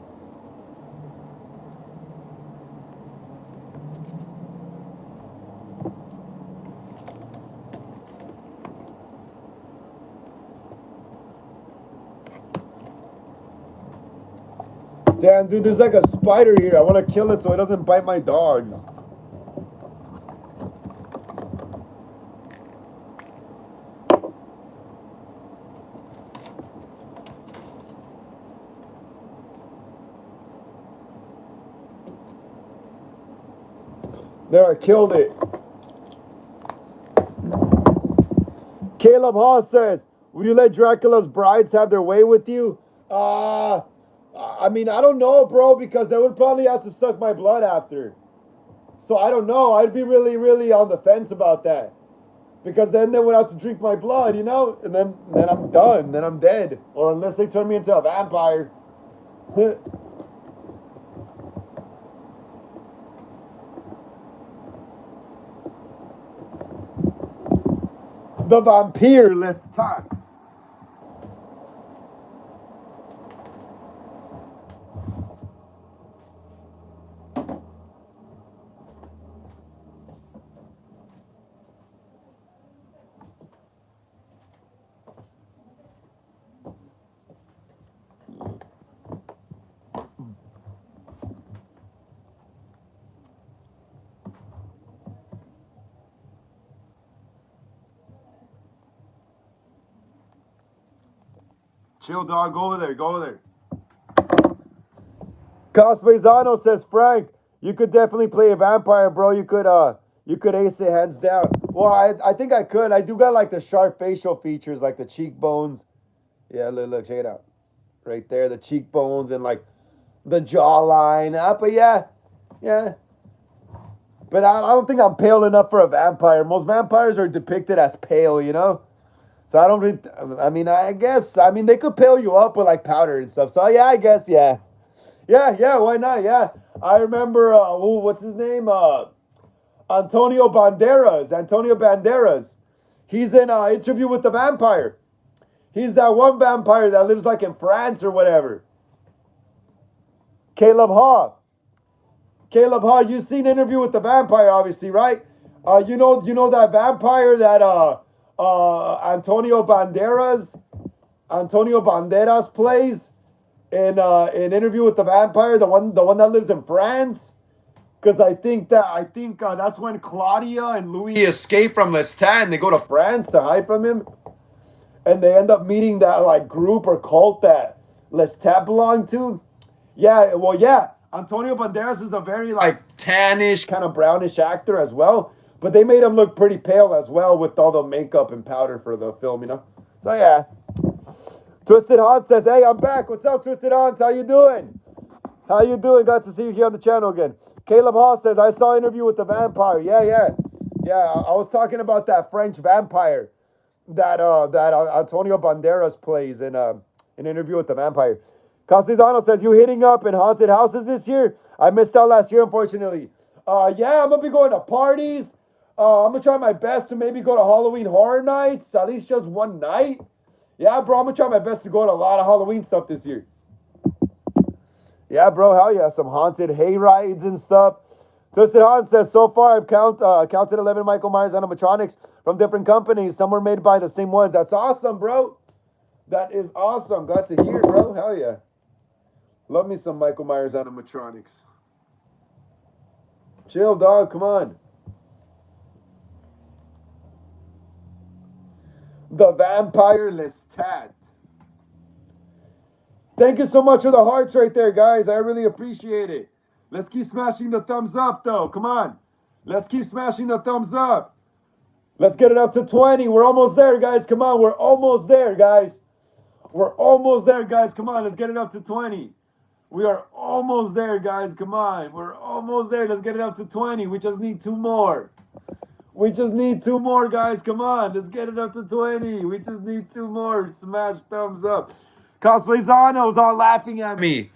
Damn, dude, there's like a spider here. I want to kill it so it doesn't bite my dogs. There, I killed it. Caleb Hall says, would you let Dracula's brides have their way with you? I mean, I don't know, bro, because they would probably have to suck my blood after. So I don't know. I'd be really, really on the fence about that. Because then they would have to drink my blood, you know? And then I'm done. Then I'm dead. Or unless they turn me into a vampire. The vampire Lestat. Chill, dog. Go over there. Go over there. Cosplayzano says, Frank, you could definitely play a vampire, bro. You could ace it hands down. Well, I think I could. I do got like the sharp facial features, like the cheekbones. Yeah, look, check it out. Right there, the cheekbones and like the jawline. But yeah. But I don't think I'm pale enough for a vampire. Most vampires are depicted as pale, you know? So I don't really, I mean, I guess, I mean, they could pale you up with like powder and stuff. So yeah, I guess, yeah. Yeah, why not? Yeah. I remember, what's his name? Antonio Banderas. Antonio Banderas. He's in Interview with the Vampire. He's that one vampire that lives like in France or whatever. Caleb Haw. Caleb Haw, you've seen Interview with the Vampire, obviously, right? You know that vampire that Antonio Banderas plays in Interview with the Vampire, the one that lives in France. Because I think that's when Claudia and Louis escape from Lestat and they go to France to hide from him, and they end up meeting that like group or cult that Lestat belonged to. Yeah, well, yeah. Antonio Banderas is a very like tannish, kind of brownish actor as well, but they made him look pretty pale as well with all the makeup and powder for the film, you know. So yeah. Twisted Hans says, "Hey, I'm back. What's up, Twisted Hans? How you doing? How you doing? Glad to see you here on the channel again." Caleb Hall says, "I saw Interview with the Vampire." Yeah. I was talking about that French vampire that Antonio Banderas plays in an Interview with the Vampire. Castellano says, "You hitting up in haunted houses this year?" I missed out last year, unfortunately. Yeah, I'm gonna be going to parties. I'm gonna try my best to maybe go to Halloween Horror Nights, at least just one night. Yeah, bro, I'm gonna try my best to go to a lot of Halloween stuff this year. Yeah, bro, hell yeah, some haunted hay rides and stuff. Twisted Hans says, "So far I've counted 11 Michael Myers animatronics from different companies. Some were made by the same ones." That's awesome, bro. That is awesome. Glad to hear, bro. Hell yeah. Love me some Michael Myers animatronics. Chill, dog. Come on. The Vampire Lestat. Thank you so much for the hearts right there, guys. I really appreciate it. Let's keep smashing the thumbs up, though. Come on. Let's keep smashing the thumbs up. Let's get it up to 20. We're almost there, guys. Come on. We're almost there, guys. We're almost there, guys. Come on. Let's get it up to 20. We are almost there, guys. Come on. We're almost there. Let's get it up to 20. We just need 2 more. We just need 2 more, guys. Come on. Let's get it up to 20. We just need 2 more. Smash thumbs up. Cosplayzano's all laughing at me.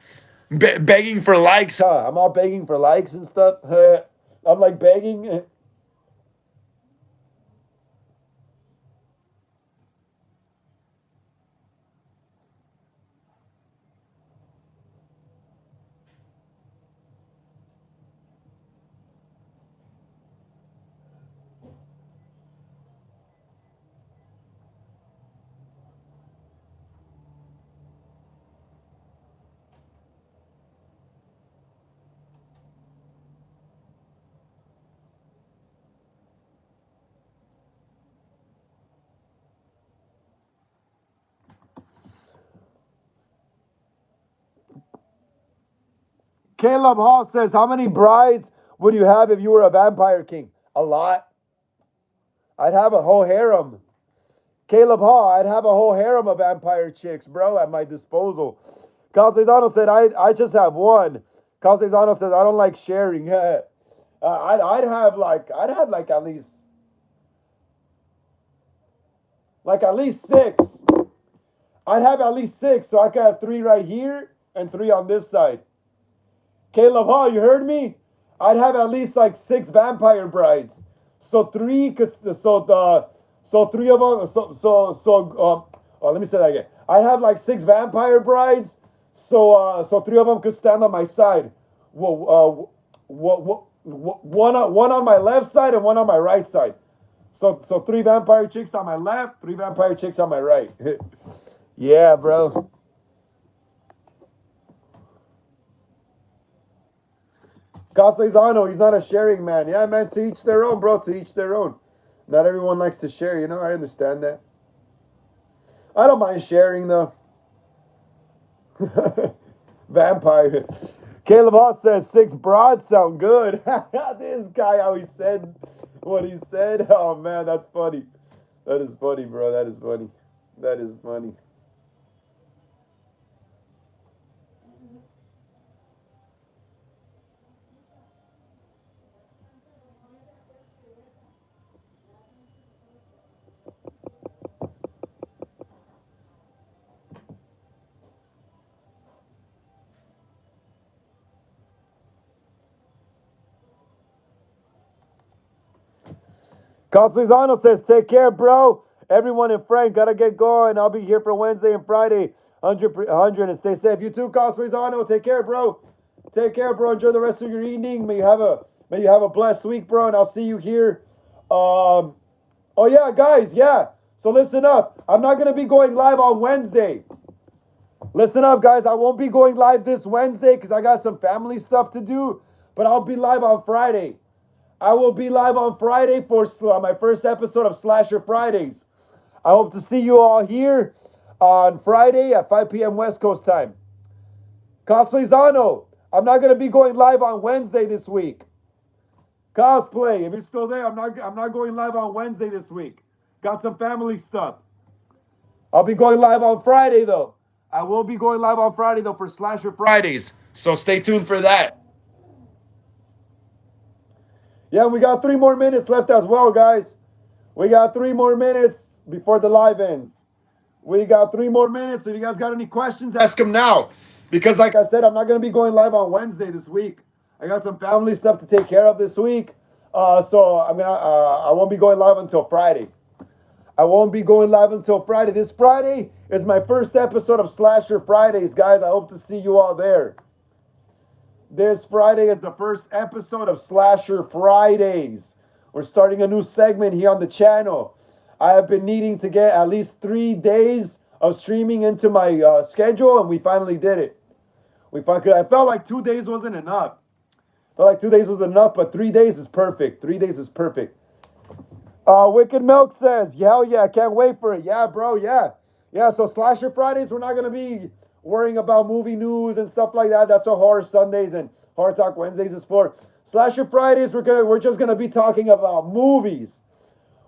Begging for likes, huh? I'm all begging for likes and stuff. I'm like begging. Caleb Hall says, "How many brides would you have if you were a vampire king?" A lot. I'd have a whole harem. Caleb Hall, I'd have a whole harem of vampire chicks, bro, at my disposal. Calzezano said, I just have one. Calzezano says, "I don't like sharing." I'd have like at least Like at least 6. I'd have at least 6, so I could have 3 right here and 3 on this side. Caleb Hall, you heard me? I'd have at least like 6 vampire brides. So 3, so 3 of them. Let me say that again. I'd have like 6 vampire brides. So 3 of them could stand on my side. One on my left side and one on my right side. So 3 vampire chicks on my left, 3 vampire chicks on my right. Yeah, bro. Castellano, he's not a sharing man. Yeah, man, to each their own, bro. To each their own. Not everyone likes to share, you know. I understand that. I don't mind sharing, though. Vampire. Caleb Haas says 6 broads sound good. This guy, how he said what he said. Oh, man, that's funny. That is funny, bro. That is funny. That is funny. Castellano says, take care, bro. Everyone in Frank, gotta get going. I'll be here for Wednesday and Friday. 100 and stay safe. You too, Castellano. Take care, bro. Take care, bro. Enjoy the rest of your evening. May you have a blessed week, bro. And I'll see you here. Oh yeah, guys. Yeah. So listen up. I'm not gonna be going live on Wednesday. Listen up, guys. I won't be going live this Wednesday because I got some family stuff to do. But I'll be live on Friday. I will be live on Friday for my first episode of Slasher Fridays. I hope to see you all here on Friday at 5 p.m. West Coast time. Cosplayzano, I'm not going to be going live on Wednesday this week. Cosplay, if you're still there, I'm not going live on Wednesday this week. Got some family stuff. I'll be going live on Friday, though. I will be going live on Friday, though, for Slasher Fridays. So stay tuned for that. Yeah, we got 3 more minutes left as well, guys. We got 3 more minutes before the live ends. We got 3 more minutes. If you guys got any questions, ask them now. Because like I said, I'm not going to be going live on Wednesday this week. I got some family stuff to take care of this week. So I won't be going live until Friday. I won't be going live until Friday. This Friday is my first episode of Slasher Fridays, guys. I hope to see you all there. This Friday is the first episode of Slasher Fridays. We're starting a new segment here on the channel. I have been needing to get at least 3 days of streaming into my schedule, and we finally did it. I felt like 2 days wasn't enough. But 3 days is perfect. 3 days is perfect. Wicked Milk says, hell yeah, I can't wait for it. Yeah, bro, yeah. Yeah, so Slasher Fridays, we're not going to be worrying about movie news and stuff like that. That's what Horror Sundays and Horror Talk Wednesdays is for. Slasher Fridays, we're just gonna be talking about movies.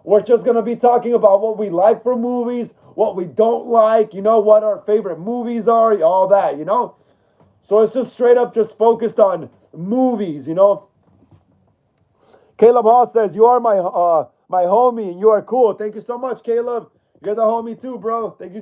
We're just gonna be talking about what we like for movies, what we don't like, you know, what our favorite movies are, all that, you know. So it's just straight up just focused on movies, you know. Caleb Hall says, you are my homie and you are cool. Thank you so much, Caleb. You're the homie too, bro. Thank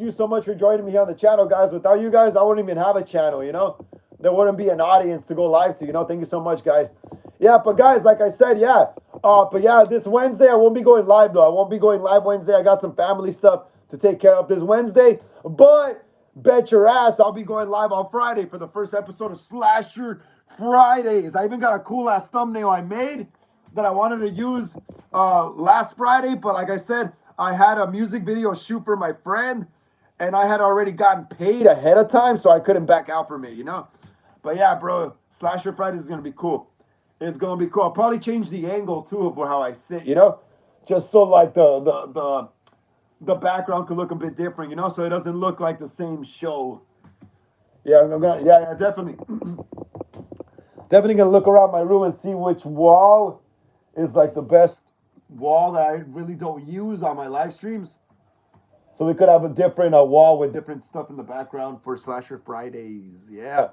you so much for joining me on the channel, guys. Without you guys, I wouldn't even have a channel, you know? There wouldn't be an audience to go live to, you know? Thank you so much, guys. Yeah, but guys, like I said, yeah. But yeah, this Wednesday, I won't be going live, though. I won't be going live Wednesday. I got some family stuff to take care of this Wednesday. But bet your ass I'll be going live on Friday for the first episode of Slasher Fridays. I even got a cool-ass thumbnail I made that I wanted to use last Friday. But like I said, I had a music video shoot for my friend, and I had already gotten paid ahead of time, so I couldn't back out from it, you know? But yeah, bro, Slasher Fridays is going to be cool. It's going to be cool. I'll probably change the angle, too, of how I sit, you know? Just so, like, the background could look a bit different, you know? So it doesn't look like the same show. Yeah, definitely. Definitely going to look around my room and see which wall is, like, the best wall that I really don't use on my live streams. So we could have a different wall with different stuff in the background for Slasher Fridays. Yeah.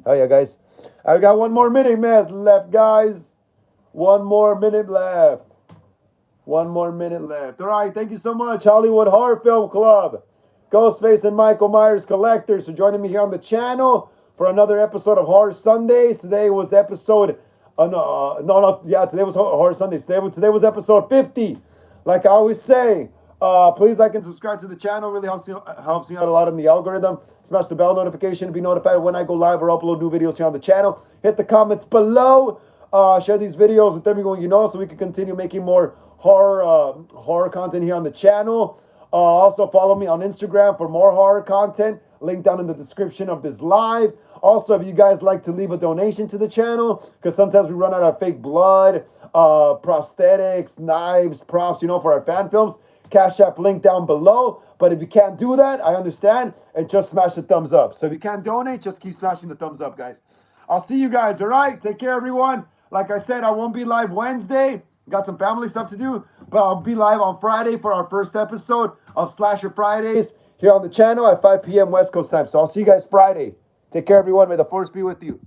Oh yeah, guys. I got 1 more minute left, guys. 1 more minute left. 1 more minute left. All right, thank you so much, Hollywood Horror Film Club, Ghostface and Michael Myers Collectors, for joining me here on the channel for another episode of Horror Sundays. Today was episode, today was Horror Sundays. Today was episode 50. Like I always say, please like and subscribe to the channel. Really helps me out a lot in the algorithm. Smash the bell notification to be notified when I go live or upload new videos here on the channel. Hit the comments below. Share these videos with everyone you know so we can continue making more horror content here on the channel. Also follow me on Instagram for more horror content. Link down in the description of this live. Also, if you guys like to leave a donation to the channel, because sometimes we run out of fake blood, prosthetics, knives, props, for our fan films, Cash App link down below. But if you can't do that, I understand, and just smash the thumbs up. So if you can't donate, just keep smashing the thumbs up, guys. I'll see you guys, all right? Take care, everyone. Like I said, I won't be live Wednesday. Got some family stuff to do, but I'll be live on Friday for our first episode of Slasher Fridays here on the channel at 5 p.m. West Coast time. So I'll see you guys Friday. Take care, everyone. May the force be with you.